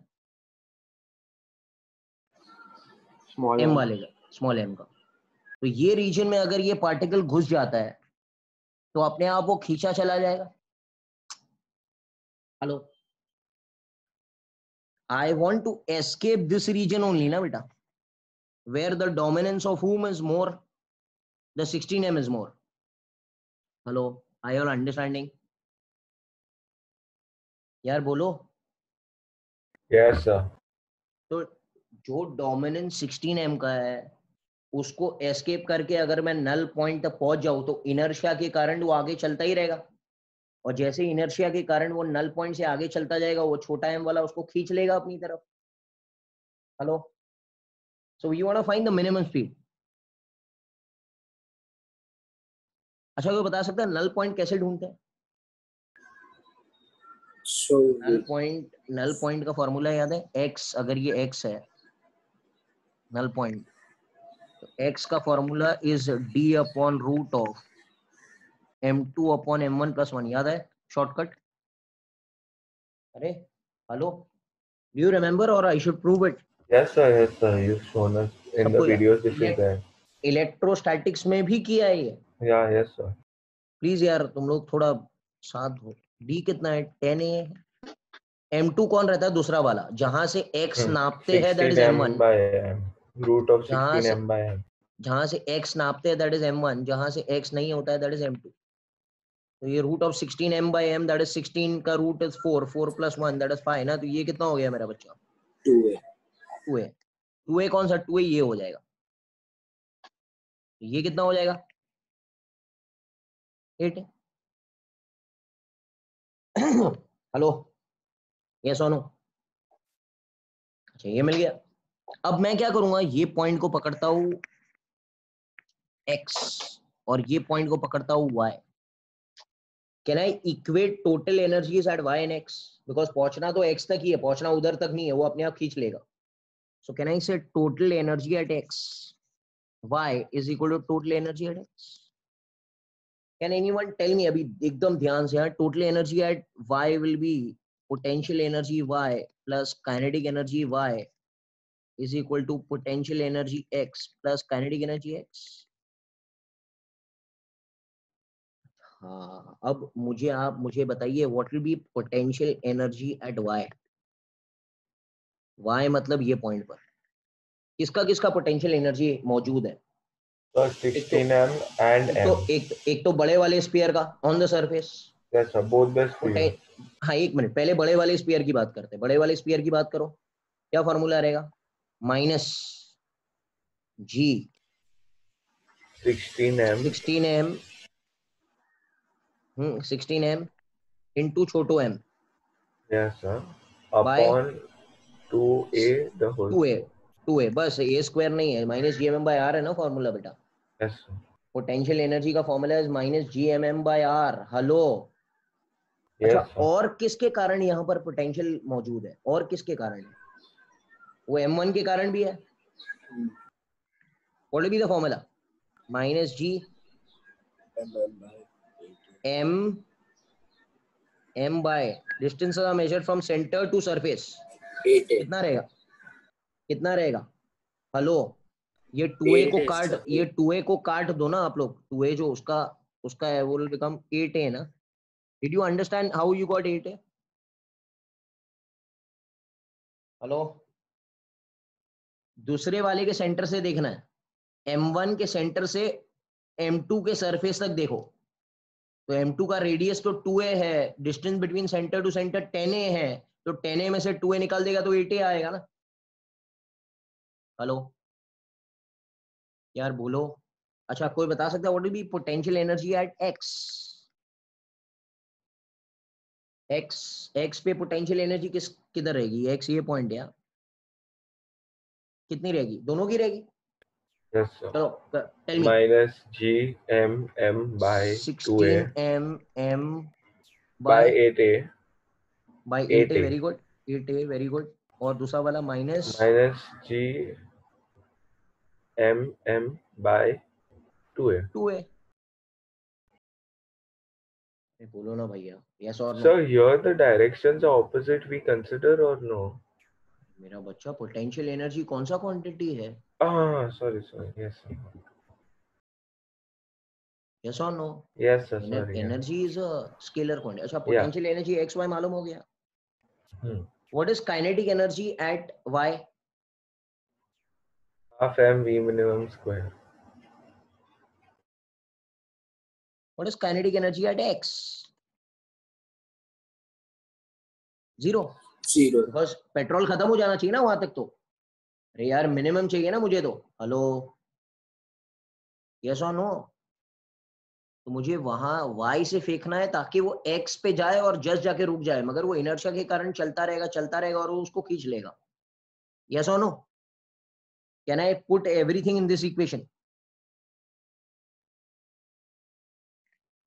Small m one. वाले का, स्मॉल m का। तो ये रीजन में अगर ये पार्टिकल घुस जाता है तो अपने आप वो खींचा चला जाएगा। Hello, I want to escape this region only ना बेटा, where the dominance of whom is more, the 16 m is more. Hello, are you all understanding? यार बोलो। Yes, sir. तो जो डोमिनेंस 16 m का है उसको एस्केप करके अगर मैं नल पॉइंट तक पहुंच जाऊं तो इनर्शिया के कारण वो आगे चलता ही रहेगा, और जैसे इनर्शिया के कारण वो नल पॉइंट से आगे चलता जाएगा वो छोटा m वाला उसको खींच लेगा अपनी तरफ। Hello, so you want to find the minimum speed. अच्छा, कोई बता सकता है नल पॉइंट कैसे ढूंढते हैं? So नल पॉइंट का फॉर्मूला याद है? x, अगर ये x है नल पॉइंट, तो x का formula is d upon root of m2 upon m1 plus 1। याद है शॉर्टकट? अरे हेलो, डू यू रिमेम्बर और I should prove it? Yes, sir. Yes, sir. You've shown us in the सबको videos. This is there. Electrostatics में भी किया है ये। Yeah. Yes, sir. प्लीज यार तुम लोग थोड़ा साथ हो। d कितना है? 10a है। m2 कौन रहता है? दूसरा वाला, जहां से x नापते हैं that is 16 m m1। by m. Root of जहां 16 से m by m. जहां से x नापते हैं दैट इज m1, जहां से x नहीं होता है दैट इज m2। तो ये root of 16 m by m that is 16 का root is 4, 4 plus 1 that is 5 ना। तो ये कितना हो गया मेरा बच्चा? 2a 2a। 2a कौन सा? 2a ये हो जाएगा। ये कितना हो जाएगा? 8। हेलो, ये सोनो। अच्छा, ये मिल गया। अब मैं क्या करूंगा, ये पॉइंट को पकड़ता हूं x और ये पॉइंट को पकड़ता हूं y। Can I equate total energies at y and x? Because पहुंचना तो x तक ही है, पहुंचना उधर तक नहीं है, वो अपने आप खींच लेगा। सो can I say total energy at x y is equal to total energy at x? Can anyone tell me? अभी एकदम ध्यान से, total energy at y will be potential energy y plus kinetic energy y is equal to potential energy x plus kinetic energy x. हाँ, अब मुझे बताइए what will be potential energy at y. y मतलब ये point पर किसका potential energy मौजूद है? So 16m and m. तो एक तो बड़े वाले स्फीयर का on the surface. Yes sir, both the spheres. हाँ, एक मिनट, पहले बड़े वाले स्फीयर की बात करते हैं. बड़े वाले स्फीयर की बात करो, क्या फॉर्मूला रहेगा? माइनस जी 16m इंटू छोटो m. Yes sir. Upon 2a the whole. 2a बस, a स्क्वायर नहीं है, minus G M M by R है ना फॉर्मूला बेटा. Yes sir. पोटेंशियल एनर्जी का फॉर्मूला है minus G M M by R. Hello. Yes अच्छा, sir. और किसके कारण यहाँ पर पोटेंशियल मौजूद है? और किसके कारण है? वो m1 के कारण भी है. What will be the formula? Minus g m by distance measured from center to surface. कितना रहेगा? हेलो, ये 2a को काट दो ना आप लोग. 2a जो उसका है वो will become 8a ना. Did you understand how you got 8a? Hello, दूसरे वाले के सेंटर से देखना है. m1 के सेंटर से m2 के सरफेस तक देखो, तो m2 का रेडियस तो 2a है, distance between centre to centre 10a है, तो 10a में से 2a निकाल देगा तो 8a आएगा ना. हेलो यार बोलो. अच्छा, कोई बता सकता है what will be potential energy at x पे पोटेंशियल एनर्जी किधर रहेगी? x ये पॉइंट है, कितनी रहेगी? दोनों की रहेगी. Yes sir. चलो tell me. Minus g m by 2a 16 m by 8a. By 8a. Very good, 8a very good. और दूसरा वाला minus g m by 2a. बोलो ना भैया, yes or no? So here the directions are opposite, we consider or no? मेरा बच्चा, potential energy कौन सा क्वांटिटी है? Sorry. Yes sir. Yes or no? Yes sir. Sorry. Energy is a scalar quantity. अच्छा, potential energy x y मालूम हो गया. What is kinetic energy at y? Half m v minimum square. What is kinetic energy at x? 0. Because petrol खत्म हो जाना चाहिए ना वहां तक तो. अरे यार, मिनिमम चाहिए ना मुझे तो. हेलो, यस और नो? तो मुझे वहां y से फेंकना है ताकि वो x पे जाए और जस्ट जाके रुक जाए, मगर वो इनर्शिया के कारण चलता रहेगा और वो उसको खींच लेगा. यस और no? Can I put everything in this equation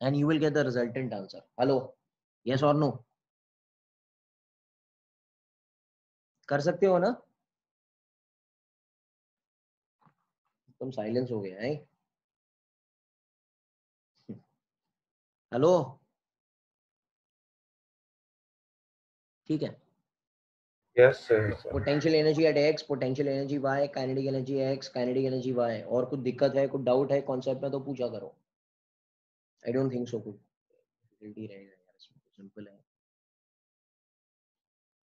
and you will get the resultant answer? Hello, yes or no? कर सकते हो ना? तुम साइलेंस हो गया है. हेलो, ठीक है. Yes sir. Potential energy at x, potential energy y, kinetic energy x, kinetic energy y. और कुछ दिक्कत है, कुछ डाउट है कॉन्सेप्ट में तो पूछा करो. आई डोंट थिंक सो कुछ डिफिकल्टी रहेगा यार, सिंपल है.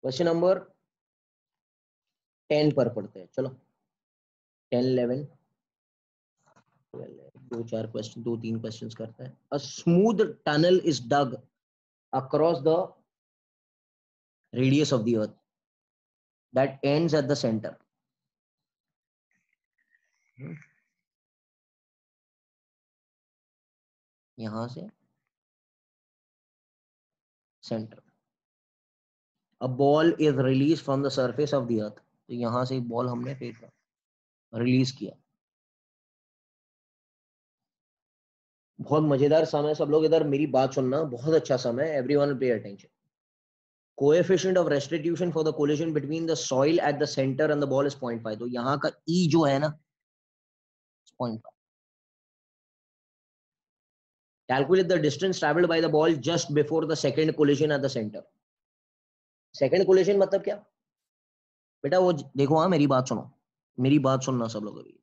क्वेश्चन नंबर 10 पर पढ़ते हैं. चलो 10 11 दो तीन क्वेश्चंस करते हैं. A smooth tunnel is dug across the radius of the earth that ends at the center. यहां से centre. A ball is released from the surface of the earth. तो यहां से एक बॉल हमने फेंका, रिलीज किया. बहुत मजेदार समय. सब लोग इधर मेरी बात सुनना, बहुत अच्छा समय. Everyone pay attention. Coefficient of restitution for the collision between the soil at the centre and the ball is 0.5. तो यहाँ का ई जो है ना 0.5. Calculate the distance traveled by the ball just before the second collision at the center. Second collision मतलब क्या बेटा? वो देखो, हाँ मेरी बात सुनो. मेरी बात सुनना सब लोग अभी,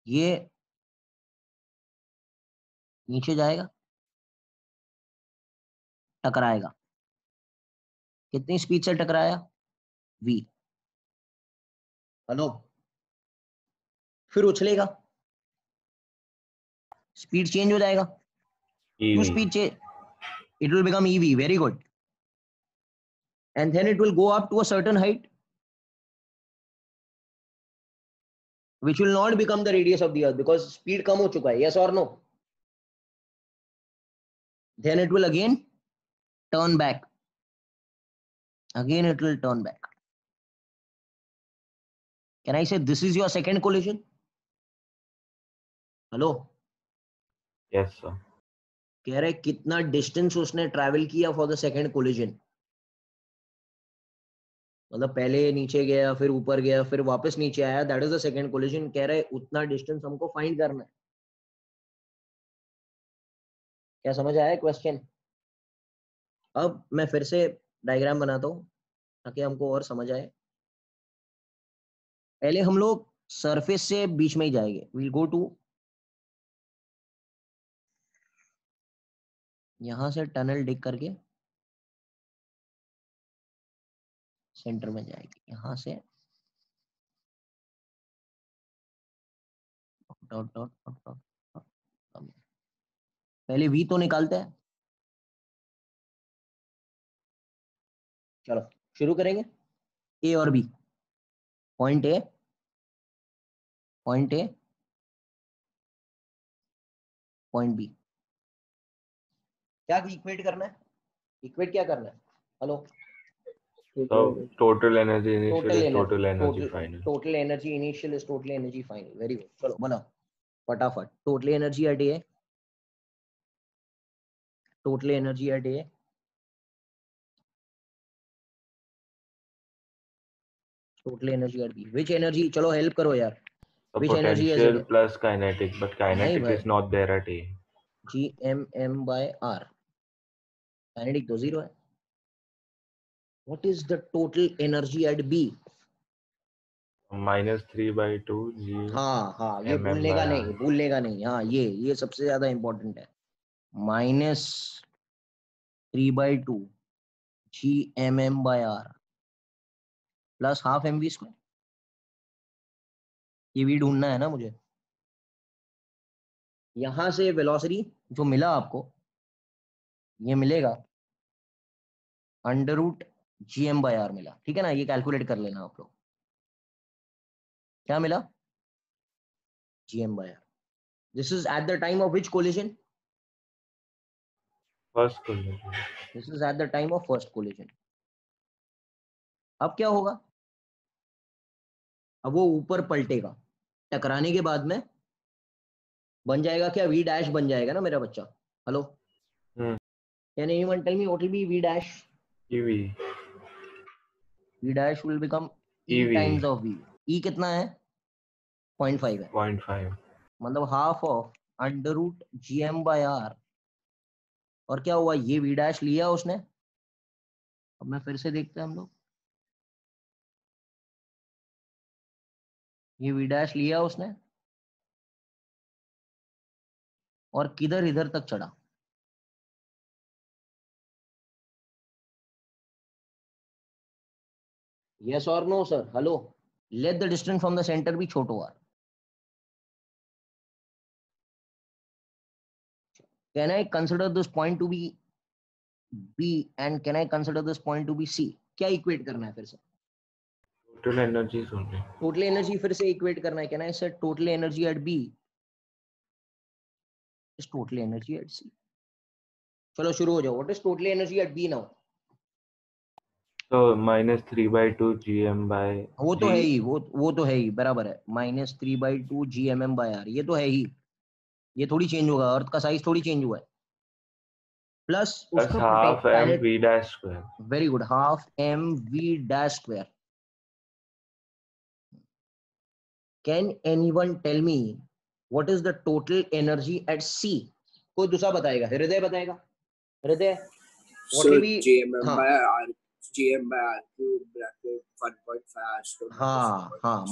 ये नीचे जाएगा, टकराएगा, कितनी स्पीड से टकराया, v, हेलो, फिर उछलेगा, स्पीड चेंज हो जाएगा, क्यों speed change, it will become ev, very good, and then it will go up to a certain height which will not become the radius of the earth because speed कम हो चुका है, yes or no, then it will again turn back, again it will turn back. Can I say this is your second collision? Hello, Yes, sir. कह रहे कितना distance उसने travel किया for the second collision, मतलब पहले नीचे गया, फिर ऊपर गया, फिर वापस नीचे आया, that is the second collision. कह रहे उतना डिस्टेंस हमको फाइंड करना है. क्या समझ आया क्वेश्चन? अब मैं फिर से डायग्राम बनाता हूं ताकि हमको और समझ आए. पहले हम लोग सरफेस से बीच में ही जाएंगे, वील गो टू, यहां से टनल डिग करके सेंटर में जाएगी, यहां से डॉट डॉट डॉट डॉट. पहले वी तो निकालते हैं, चलो शुरू करेंगे. ए और B, point A, point A, point B. क्या इक्वेट करना है, इक्वेट क्या करना है, hello, So total energy initial is total energy final. Total energy initial is total energy final. Very good, चलो बनाओ फटाफट. Total energy at A, total energy at A, total energy at B, which energy, चलो help करो यार. So Which energy has potential it? plus kinetic, but kinetic bhai. is not there at A. gmm by r, kinetic तो zero है. What is the total energy at B? -3/2 G. हाँ हाँ, ये mm भूलने का by नहीं, r. भूलने का नहीं. हाँ ये सबसे ज्यादा इंपॉर्टेंट है. -3/2 gmm by r plus half mv square. ये भी ढूंढना है ना मुझे. यहां से वेलोसिटी जो मिला आपको, ये मिलेगा √gm/r मिला, ठीक है ना. ये कैलकुलेट कर लेना आप लोग, क्या मिला, gm/r. This is at the time of which collision, First collision. This is at the time of first collision. अब क्या होगा, अब वो ऊपर पलटेगा, टकराने के बाद में बन जाएगा क्या, v डैश बन जाएगा ना मेरा बच्चा. Hello, can anyone tell me what will be v dash? EV. v dash will become e EV. Times of v. e कितना है, 0.5 है, 0.5. मतलब हाफ ऑफ √gm/r. और क्या हुआ, ये v डैश लिया उसने. अब मैं फिर से देखते हैं हम लोग, ये v डैश लिया उसने और किधर इधर तक चढ़ा. yes or no sir, hello, let the distance from the center be छोटो r. can I consider this point to be b and can I consider this point to be c? क्या equate करना है फिर से, Total energy is only. Total energy फिर से equate करना है. Can I say total energy at B is total energy at C. चलो शुरू हो जाओ. What is total energy at B now? So -3/2 gm by वो तो G. है ही, वो तो है ही, बराबर है. -3/2 gmm/r, ये तो है ही, ये थोड़ी चेंज होगा, अर्थ का साइज थोड़ी चेंज हुआ है. Plus Plus half m v dash square. Very good, half m v dash square. Can anyone tell me what is the total energy at C? कोई दूसरा बताएगा, हृदय बताएगा. हृदय, So gmm by r GM by R cube bracket 1.5 R square. हाँ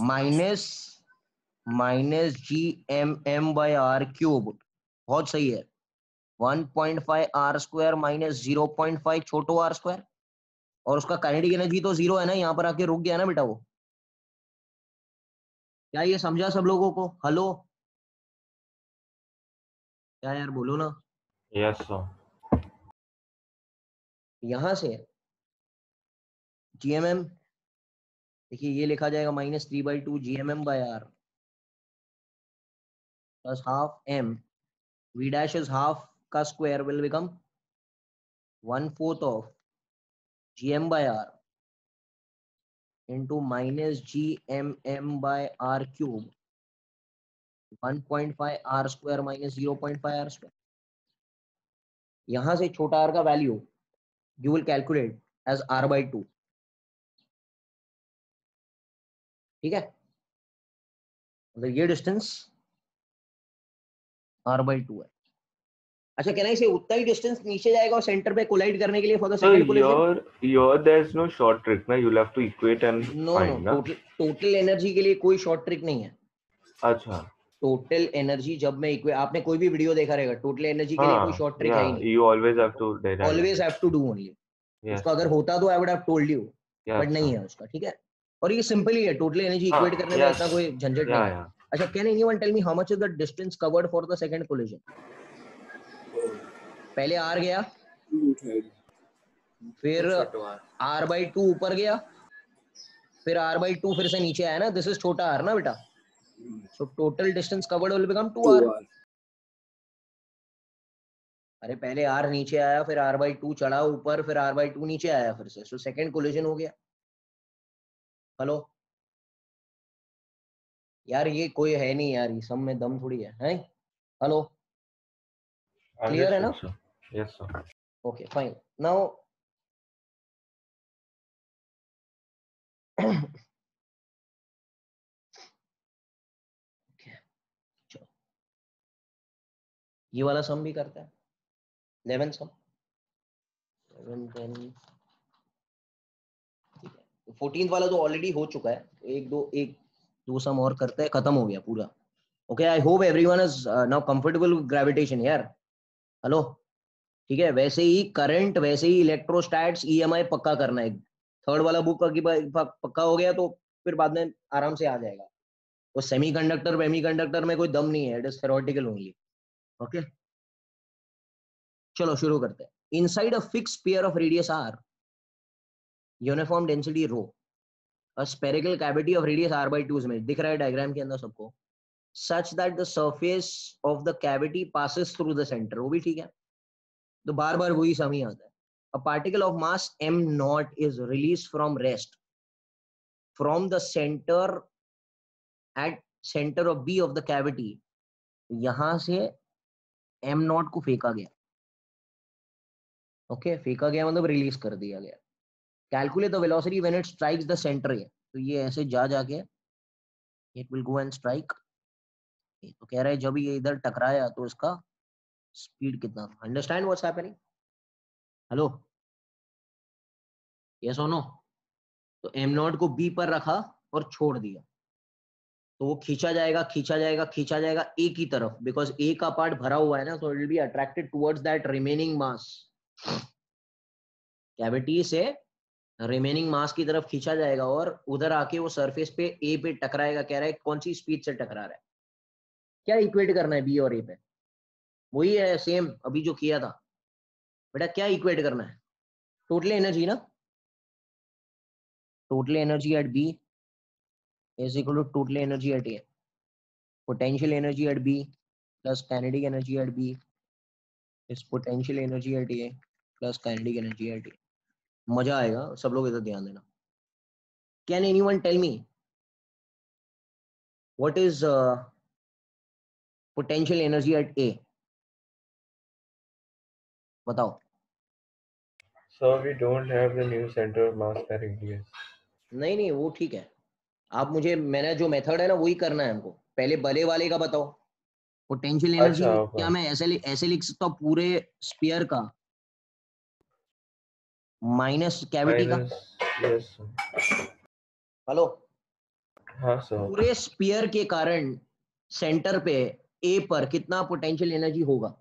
minus GMM by R cube, बहुत सही है। 1.5 R square माइनस 0.5 छोटो R square, और उसका काइनेटिक एनर्जी तो 0 है ना, यहाँ पर आके रुक गया ना बेटा वो। क्या ये समझा सब लोगों को? हेलो, क्या यार बोलो ना। Yes sir. यहां से GMM देखिए ये लिखा जाएगा -3/2 GMM by R plus half M. V dash is half का square will become 1/4 of GM by R into minus GMM by R cube 1.5 R square minus 0.5 R square. यहां से छोटा r का value you will calculate as R/2. ठीक है, मतलब ये distance R/2 है। अच्छा, कहना इसे उतना ही डिस्टेंस नीचे जाएगा और सेंटर पे कोलाइड करने के लिए for the So second collision? your there's no short trick ना, you'll have to equate and no find ना। टोटल एनर्जी के लिए कोई शॉर्ट ट्रिक नहीं है। अच्छा, टोटल एनर्जी जब मैं आपने कोई भी वीडियो देखा रहेगा, टोटल एनर्जी के लिए कोई शॉर्ट ट्रिक है ही नहीं। you always have to derive. Always have to do only. Yes, उसका अगर होता तो I would have told you, but नहीं है उसका। ठीक है, और ये सिंपल ही है, टोटल एनर्जी इक्वेट करने में इतना कोई झंझट नहीं है। अच्छा, can anyone tell me how much is the distance covered for the second collision? पहले R गया, फिर R/2 ऊपर गया, फिर R/2 फिर से नीचे आया ना, दिस इज छोटा r ना बेटा। So total distance covered will become 2R। अरे पहले R नीचे आया, फिर R/2 चढ़ा ऊपर, फिर R/2 नीचे आया फिर से, सो सेकंड कोलिजन हो गया। हेलो यार, ये कोई है नहीं यार, ये सब में दम थोड़ी है, हैं? हेलो, क्लियर है ना? Yes sir. Okay fine. Now ये वाला सम भी करता है, 11 सम 11 10। 14th वाला तो ऑलरेडी हो चुका है, एक दो सम और करते हैं, खत्म हो गया पूरा। Okay, I hope everyone is now comfortable with gravitation यार। हेलो, ठीक है, वैसे ही करंट, वैसे ही इलेक्ट्रोस्टैट्स, EMI पक्का करना है। थर्ड वाला बुक की पक्का हो गया तो फिर बाद में आराम से आ जाएगा। वो सेमीकंडक्टर में कोई दम नहीं है, it is theoretical only. Okay, चलो शुरू करते हैं। Inside a fix pair of radius R, uniform density rho, a spherical cavity of radius R/2 में दिख रहा है डायग्राम के अंदर सबको, such that the surface of the cavity passes through the center, वो भी ठीक है। तो बार बार वही सम ही आता है। A particle of mass m0 is released from rest from the center at center of B of the cavity, यहां से m0 को फेंका गया। ओके, फेंका गया मतलब रिलीज कर दिया गया। Calculate the velocity when it strikes the centre, तो ये ऐसे जाके it will go and strike. तो कह रहा है जब ये इधर टकराया तो इसका स्पीड कितना था। Understand what's happening? Hello, yes और नो? तो m0 को B पर रखा और छोड़ दिया, तो वो खींचा जाएगा A की तरफ, बिकॉज A का पार्ट भरा हुआ है ना, तो it will be attracted towards that remaining mass. Cavity से रिमेनिंग मास की तरफ खींचा जाएगा और उधर आके वो सरफेस पे A पे टकराएगा। कह रहा है कौन सी स्पीड से टकरा रहा है, क्या इक्वेट करना है B और A पे? वही है सेम अभी जो किया था बेटा। क्या इक्वेट करना है? टोटल एनर्जी ना, total energy at B is equal to total energy at A। Potential energy at B plus kinetic energy at B is potential energy at A plus kinetic energy at A। मजा आएगा, सब लोग इधर ध्यान देना। Can anyone tell me what is potential energy at A? बताओ। So we don't have the new center of mass per radius. नहीं वो ठीक है, आप मुझे, मैंने जो मेथड है ना वही करना है हमको। पहले बड़े वाले का बताओ, पोटेंशियल एनर्जी क्या मैं ऐसे लिख सकता हूँ पूरे स्फीयर का? माइनस कैविटी का। यस हेलो, हाँ सर। पूरे स्फीयर के कारण सेंटर पे ए पर कितना पोटेंशियल एनर्जी होगा?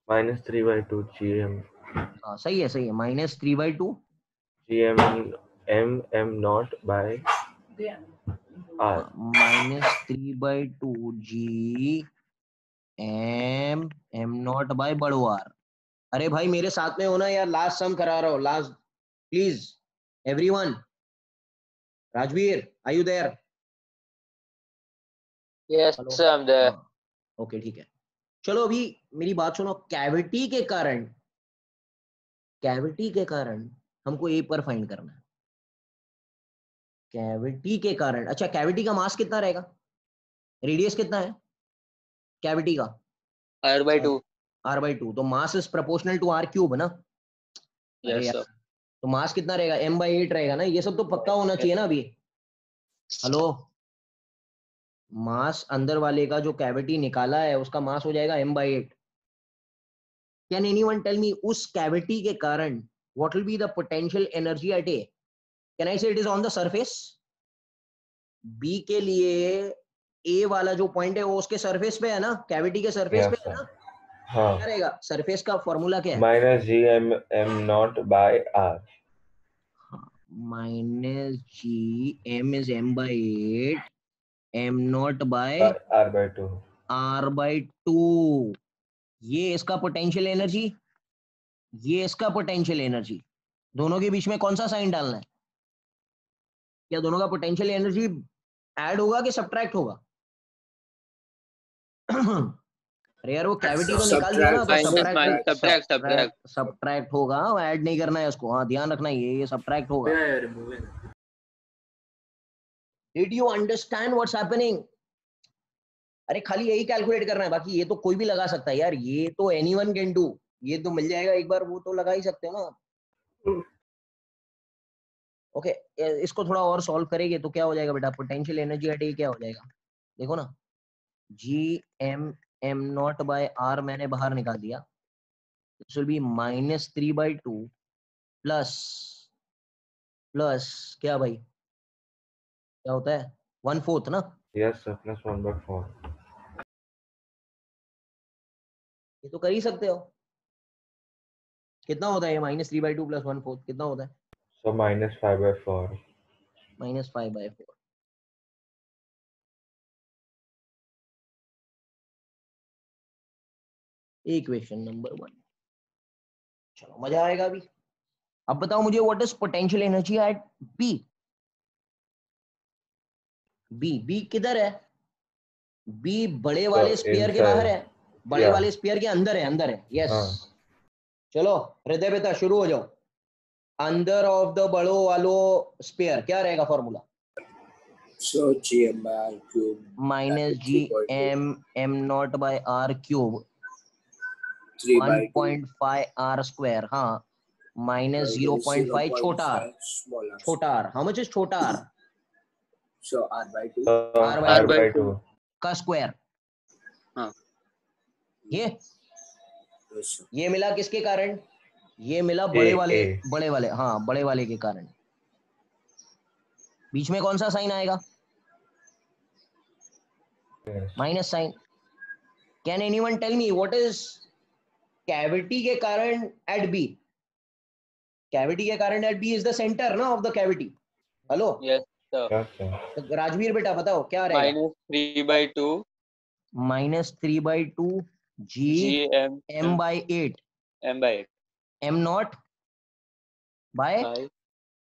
-3/2 GM। हाँ सही है, सही है, -3/2 GM m naught by R। -3/2 G m not by बड़ो आर। अरे भाई मेरे साथ में हो ना यार, लास्ट सम करा रहा हूँ, last please everyone. Rajveer, are you there? Yes, हेलो, sir, I'm there. हाँ ओके ठीक है। चलो अभी मेरी बात सुनो, कैविटी के कारण, कैविटी के कारण हमको ए पर फाइंड करना है। कैविटी के कारण, अच्छा कैविटी का मास कितना रहेगा, रेडियस कितना है कैविटी का? R/2. r/2, तो mass is proportional to r³ ना। अरे Yes, यार, sir. तो मास कितना रहेगा, m/8 रहेगा ना, ये सब तो पक्का होना चाहिए ना अभी। हेलो, मास अंदर वाले का जो कैविटी निकाला है उसका मास हो जाएगा m/8। कैन एनीवन टेल मी उस कैविटी के कारण what will be the potential energy at A? Can I say it is on the surface? B के लिए ए वाला जो पॉइंट है वो उसके सरफेस पे है ना, कैविटी के सरफेस पे है ना। हाँ क्या रहेगा सरफेस का फॉर्मूला, क्या है? -GM m naught by R। -GM is m/8, m0 by R/2। r/2। ये इसका पोटेंशियल एनर्जी, ये इसका पोटेंशियल एनर्जी, दोनों के बीच में कौन सा साइन डालना है? क्या दोनों का पोटेंशियल एनर्जी ऐड होगा कि सब्ट्रैक्ट होगा? अरे यार वो कैविटी तो निकाल दिया ना, तो Subtract. सब्ट्रैक्ट होगा, ऐड नहीं करना है उसको। हाँ ध्यान रखना, ये सब्ट्रैक्ट होगा। Did you understand what's happening? अरे खाली यही कैलकुलेट करना है, बाकी ये तो कोई भी लगा सकता है यार, ये तो एनीवन कैन डू, ये तो मिल जाएगा एक बार, वो तो लगा ही सकते हैं ना। ओके, इसको थोड़ा और सॉल्व करेंगे तो क्या हो जाएगा बेटा, पोटेंशियल एनर्जी एट ए क्या हो जाएगा, देखो ना, GM m0 by R मैंने बाहर निकाल दिया, दिस विल बी -3/2 प्लस क्या भाई, क्या होता है, 1/4 ना। Yes sir, +1/4। ये तो कर ही सकते हो। कितना होता है ये -3/2 + 1/4 कितना होता है? So -5/4। -5/4। Equation number 1। चलो मजा आएगा अभी। अब बताओ मुझे what is potential energy at B? B किधर है? बी बड़े वाले स्फीयर के बाहर है, बड़े वाले स्फीयर के अंदर है, अंदर है। यस चलो हृदय बेटा शुरू हो जाओ। अंदर ऑफ द बड़ो वालो स्फीयर क्या रहेगा formula? So GM/R³ -GM m0 by r³ 3/2 1.5 r²। हाँ, -0.5 छोटा r, small r. छोटा r। हाउ मच इज छोटा r? So R/2 R/2 का स्क्वायर। हाँ। ये Yes, sir. ये मिला किसके कारण? ये मिला बड़े वाले, हाँ बड़े वाले के कारण। बीच में कौन सा साइन आएगा? Minus sign. Can anyone tell me what is cavity के कारण एट बी? कैविटी के कारण at B is the centre ना of the cavity. Hello Yes, sir. तो राजवीर बेटा बताओ क्या रहेगा? -3/2 -3/2 G m/8 m/8 m0 by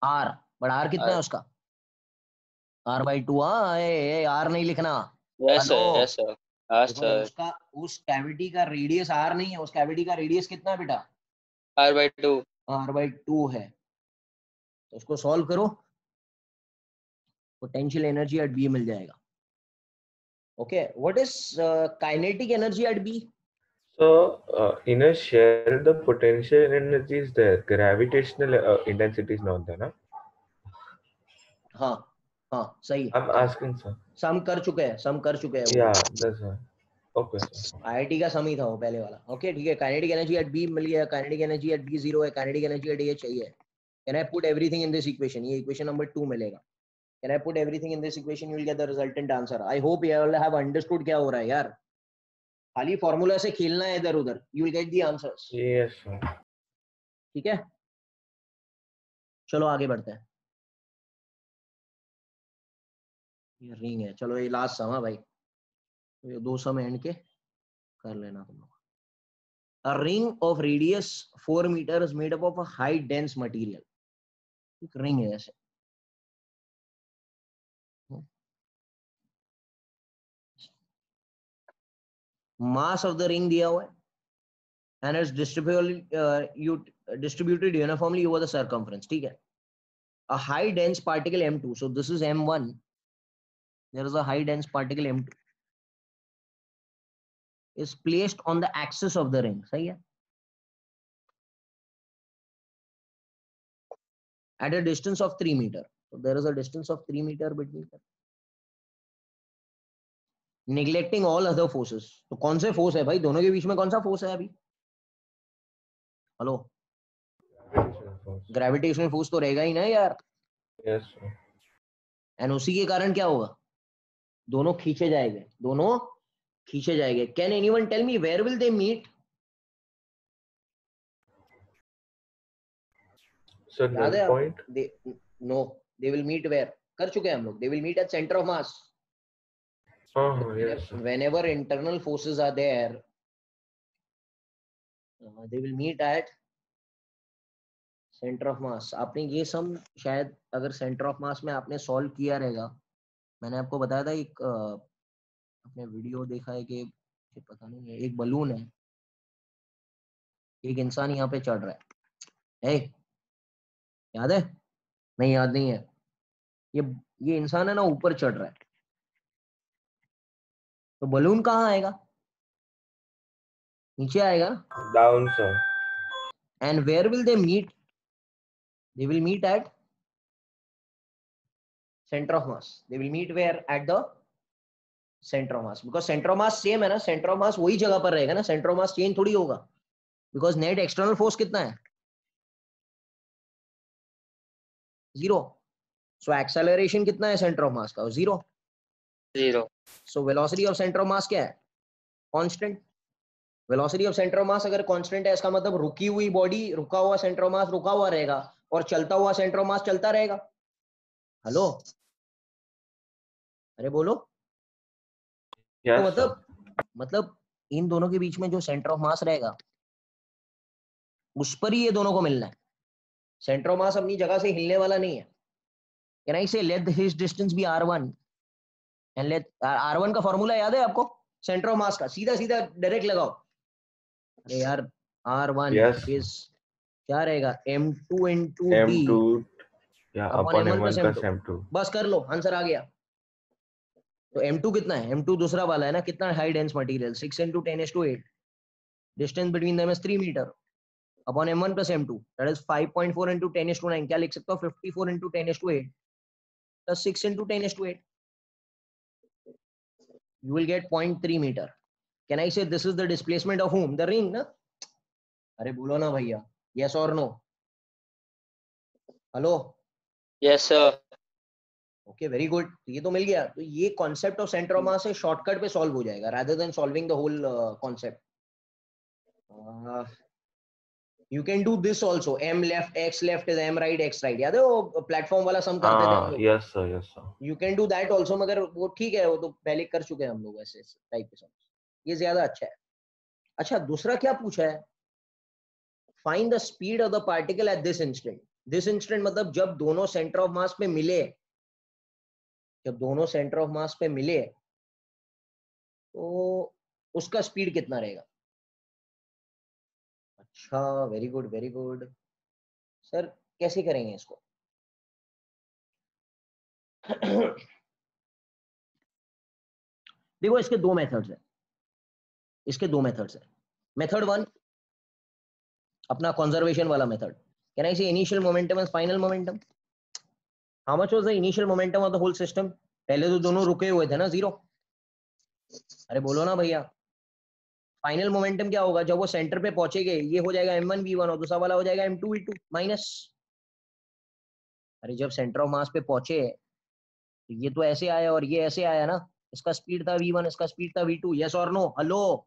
R। But R कितना है उसका? R/2। R नहीं लिखना। Yes, sir. Yes, sir. देखो उसका, उस कैविटी का रेडियस R नहीं है, उस कैविटी का रेडियस कितना है बेटा? R/2. R/2 है। तो उसको सॉल्व करो, पोटेंशियल एनर्जी एट बी मिल जाएगा। Okay, what is kinetic energy at B? So in a shell the potential energy is there, gravitational intensity is not there, na? हाँ सही। I'm asking sir. सम कर चुके हैं। Yeah, that's right. Okay sir. IIT का सम ही था वो पहले वाला। ओके ठीक है, काइनेटिक एनर्जी एट बी मिल गया, काइनेटिक एनर्जी एट बी 0 है, काइनेटिक एनर्जी एट ए चाहिए। Can I put everything in this equation? ये equation number 2 मिलेगा. Can I put everything in this equation? You will get the resultant answer. I hope you all have understood क्या हो रहा है यार. खाली formula से खेलना है इधर उधर. You will get the answers. Yes sir. ठीक है, चलो आगे बढ़ते हैं. ये रिंग है, चलो ये लास्ट सम है भाई. ये 2 सम एंड के कर लेना तुम लोग. A ring of radius 4 meter is made up of a high dense material. एक रिंग है ऐसे. मास ऑफ द रिंग दिया हुआ है and it's distributed uniformly over the circumference. ठीक है. A high dense particle M2. So this is M1. There is a high dense particle M2 is placed on the axis of the ring. सही है. At a distance of 3 meter. So there is a distance of 3 meter between them. Neglecting all other forces. तो कौन से force है भाई दोनों के बीच में? कौन सा फोर्स है अभी? हेलो, ग्रेविटेशनल फोर्स तो रहेगा ही ना यार. Yes sir. एंड उसी के कारण क्या होगा? दोनों खींचे जाएंगे, दोनों खींचे जाएंगे. Can anyone tell me where will they meet? Sir, याद है point. No, they will meet where? कर चुके हैं हम लोग. They will meet at centre of mass. Yes sir. Whenever internal forces are there, they will meet at center of mass. आपने ये सम शायद अगर सेंटर ऑफ मास में आपने सॉल्व किया रहेगा. मैंने आपको बताया था एक अपने वीडियो देखा है कि पता नहीं है, एक बलून है, एक इंसान यहाँ पे चढ़ रहा है. याद है? नहीं याद नहीं है. ये इंसान है ना, ऊपर चढ़ रहा है. तो बलून कहाँ आएगा? नीचे आएगा ना. Down sir. And where will they meet? They will meet at center of mass. They will meet where? At the center of mass. Because center of mass same है ना. center of mass वही जगह पर रहेगा ना. center of mass change थोड़ी होगा. Because net external force कितना है? 0. So acceleration कितना है center of mass का? 0. So velocity of center of mass क्या है? Constant. Velocity of center of mass अगर constant है, इसका मतलब रुकी हुई बॉडी, रुका हुआ center of mass रुका हुआ रहेगा और चलता हुआ center of mass चलता रहेगा. हेलो, अरे बोलो. Yes तो sir. मतलब इन दोनों के बीच में जो सेंटर ऑफ मास रहेगा उस पर ही ये दोनों को मिलना है. सेंटर ऑफ मास अपनी जगह से हिलने वाला नहीं है. Can I say let his distance be r1 and let r1 का फॉर्मूला याद है आपको? सेंटर ऑफ मास का सीधा सीधा डायरेक्ट लगाओ. अरे यार r1 Yes. इज क्या रहेगा? m2 into d M2. Yeah, upon upon m1 M1 plus plus m2. M2. बस कर लो, आंसर आ गया. तो m2 कितना है? m2 दूसरा वाला है ना. कितना high dense material? 6 into 10⁸. Distance between them is 3 metre. Upon m1 plus m2, that is 5.4 into 10⁹. क्या लिख सकता हूँ? 54 into 10⁸ plus 6 into 10⁸. You will get 0.3 meter. Can I say this is the displacement of whom? The ring, ना? अरे बोलो ना भैया, yes or no? Hello. Yes, sir. Okay, very good. तो ये तो मिल गया. तो ये कॉन्सेप्ट ऑफ सेंटर ऑफ मास से शॉर्टकट पे सॉल्व हो जाएगा rather than solving the whole concept. You can do this also. M left, X left is M right, X right. याद है वो प्लेटफॉर्म वाला सम करते थे हम लोग? Yes sir. Yes sir. You can do that also, मगर वो ठीक है, वो तो पहले कर चुके हैं हम लोग ऐसे टाइप के सम. ये ज्यादा अच्छा है. अच्छा, दूसरा क्या पूछा है? Find the speed of the particle at this instant. This instant मतलब जब दोनों सेंटर ऑफ मास पे मिले. जब दोनों सेंटर ऑफ मास पे मिले तो उसका स्पीड कितना रहेगा? अच्छा, very good very good. Sir कैसे करेंगे इसको? देखो, इसके दो मेथड्स हैं. इसके दो मेथड्स हैं. मेथड 1 अपना कंजर्वेशन वाला method. Can I say initial momentum and final momentum? How much was the initial momentum of the whole system? पहले तो दोनों रुके हुए थे ना, 0. अरे बोलो ना भैया. फाइनल मोमेंटम क्या होगा? जब वो सेंटर पे पहुंचेंगे, ये हो जाएगा m1 v1 और दूसरा वाला हो जाएगा m2 v2 माइनस. अरे जब सेंटर ऑफ मास पे पहुंचे तो ये तो ऐसे आया और ये ऐसे आया ना, इसका स्पीड था v1, इसका स्पीड था v2, यस और नो? हेलो,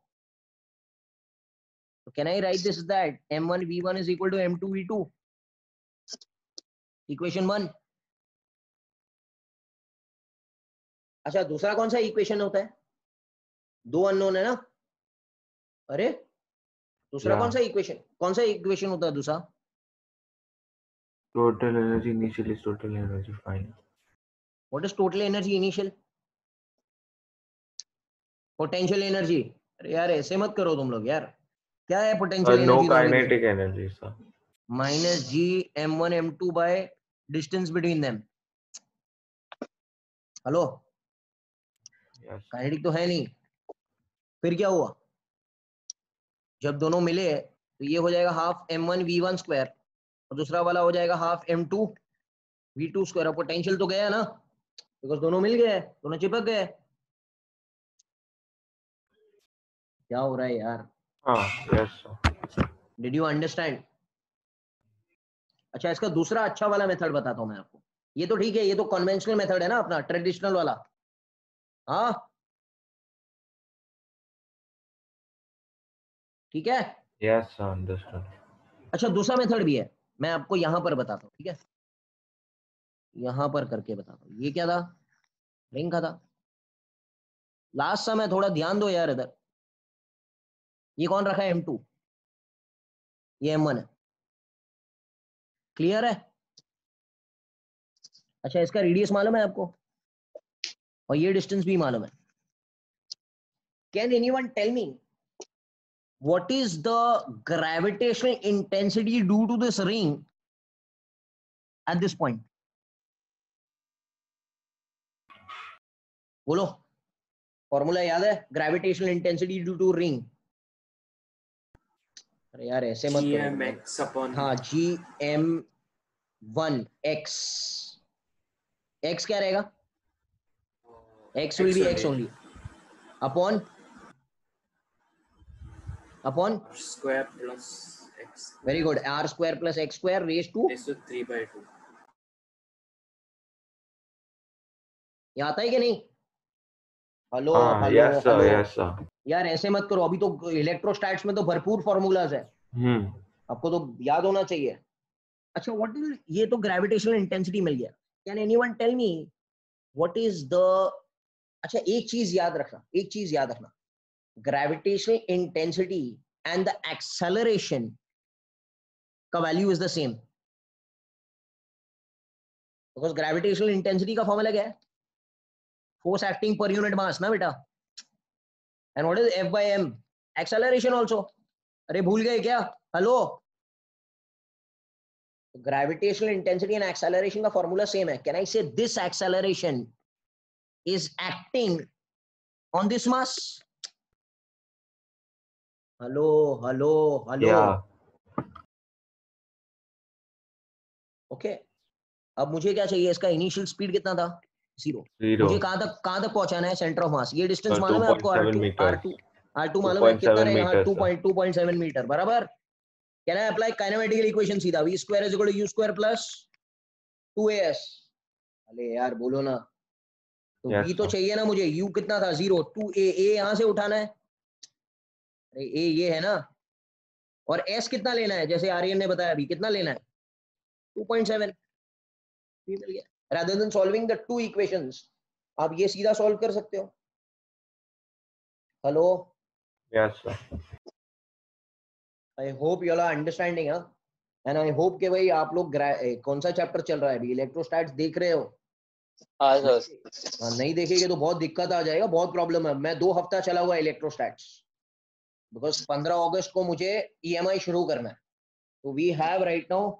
तो can I write this that m1 v1 is equal to m2 v2, equation 1। अच्छा दूसरा कौन सा इक्वेशन होता है? दो अननोन है ना? अरे दूसरा Yeah. कौन सा इक्वेशन होता है दूसरा? Total energy initial is total energy final. What is total energy initial? Potential energy. अरे यार ऐसे मत करो तुम लोग यार, क्या है potential No energy? kinetic energy, sir. Minus G m1 m2 by distance between them. Hello, Yes. Kinetic तो है नहीं। फिर क्या हुआ? जब दोनों मिले तो ये हो जाएगा हाफ m1 v1 स्क्वायर और दूसरा वाला हो जाएगा हाफ m2 v2 स्क्वायर। और पोटेंशियल तो गया ना, बिकॉज दोनों मिल गए, दोनों चिपक गए। क्या हो रहा है यार? Yes, sir. Did you understand? अच्छा इसका दूसरा अच्छा वाला मेथड बताता हूँ मैं आपको। ये तो ठीक है, ये तो कन्वेंशनल मेथड है ना अपना, ट्रेडिशनल वाला। हाँ ठीक है। Yes, sir. Understood. अच्छा दूसरा मेथड भी है, मैं आपको यहां पर बताता हूँ, ठीक है? यहां पर करके बताता हूँ। ये क्या था? रिंग का था। लास्ट समय थोड़ा ध्यान दो यार इधर। ये कौन रखा है? m2, ये m1 है। क्लियर है? अच्छा इसका रेडियस मालूम है आपको, और ये डिस्टेंस भी मालूम है। Can anyone tell me what is the gravitational intensity due to this ring at this point? बोलो, फॉर्मूला याद है? Gravitational intensity due to ring. अरे यार ऐसे मत करो। GMX upon हाँ gm1 x, x क्या रहेगा? x will be x only upon square plus x very good r square plus x square raised to is to 3/2. ये आता है कि नहीं? Hello Yes, sir. Hello Yes, sir. यार ऐसे मत करो, अभी तो इलेक्ट्रोस्टैट्स में तो भरपूर फॉर्मूलाज है, आपको तो याद होना चाहिए। अच्छा व्हाट इज, ये तो ग्रेविटेशनल इंटेंसिटी मिल गया। Can anyone tell me what is the, अच्छा एक चीज याद रखना, gravitational intensity and the acceleration का value is the same, because gravitational intensity का फॉर्मूला क्या है? Force acting per unit mass ना बेटा। And what is F by m? Acceleration also. अरे भूल गए क्या? Hello, gravitational intensity and acceleration का फॉर्मूला सेम है। Can I say this acceleration is acting on this mass? Hello hello hello. Yeah. Okay अब मुझे क्या चाहिए? इसका इनिशियल स्पीड कितना था? 0। 0. मुझे कहां तक पहुंचाना है? सेंटर ऑफ मास। ये डिस्टेंस मालूम है आपको? 2.7 r2 मालूम है कितना 2.7 रहेगा? हाँ meters. 2.7 मीटर बराबर। Can I apply kinematical equation सीधा? v square is equal to u square plus 2as। अरे यार बोलो ना, तो Yes, v तो sir. चाहिए ना मुझे, u कितना था? 0। 2a, a यहां से उठाना है। अरे a ये है ना, और s कितना लेना है? जैसे आर्यन ने बताया अभी, कितना लेना है? 2.7 मिल गया। rather than solving the two equations आप ये सीधा सॉल्व कर सकते हो। Hello, Yes, sir. I hope you are understanding. And I hope कि भाई आप लोग कौन सा चैप्टर चल रहा है अभी? इलेक्ट्रोस्टैट्स देख रहे हो? हाँ सर। नहीं देखेंगे तो बहुत दिक्कत आ जाएगा, बहुत प्रॉब्लम है। मैं 2 हफ्ता चला हुआ इलेक्ट्रोस्टैट्स, बिकॉज 15 अगस्त को मुझे EMI शुरू करना है। तो वी हैव राइट नाउ,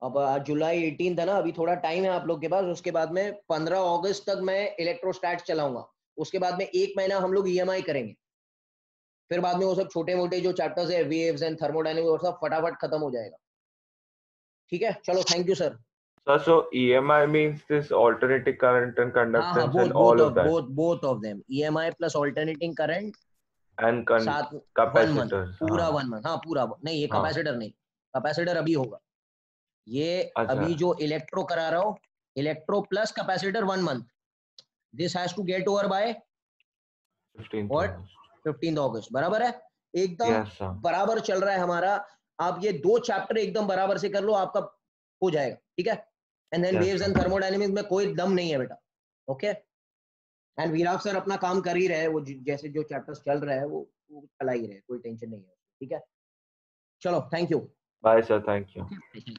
अब आज जुलाई 18 है ना, अभी थोड़ा टाइम है आप लोग के पास। उसके बाद में 15 अगस्त तक मैं इलेक्ट्रोस्टैट्स चलाऊंगा। उसके बाद में 1 महीना हम लोग EMI करेंगे। फिर बाद में वो सब छोटे मोटे जो चैप्टर्स है, वेव्स एंड थर्मोडायनेमिक्स, और सब फटाफट खत्म हो जाएगा। ठीक है चलो, thank you sir. Sir, so EMI means this alternating current and conductance and all of that. both of them, EMI plus alternating current And साथ 1 मंथ, capacitors. पूरा हाँ. 1 मंथ। हाँ पूरा नहीं, ये हाँ. कैपेसिटर नहीं, कैपेसिटर अभी होगा। ये अच्छा। अभी जो इलेक्ट्रो करा रहा हो, electro plus capacitor 1 month, this has to get over by 15th अगस्त, बराबर है? एकदम Yes, sir. बराबर चल रहा है हमारा। आप ये 2 चैप्टर एकदम बराबर से कर लो, आपका हो जाएगा, ठीक है? And then Yes, waves sir. And thermodynamics में कोई दम नहीं है बेटा, ओके? एंड वीराव सर अपना काम कर ही रहे हैं, वो जैसे जो चैप्टर्स चल रहा है वो चला ही रहे, कोई टेंशन नहीं है, ठीक है? चलो, thank you. Bye, sir. Thank you. Okay.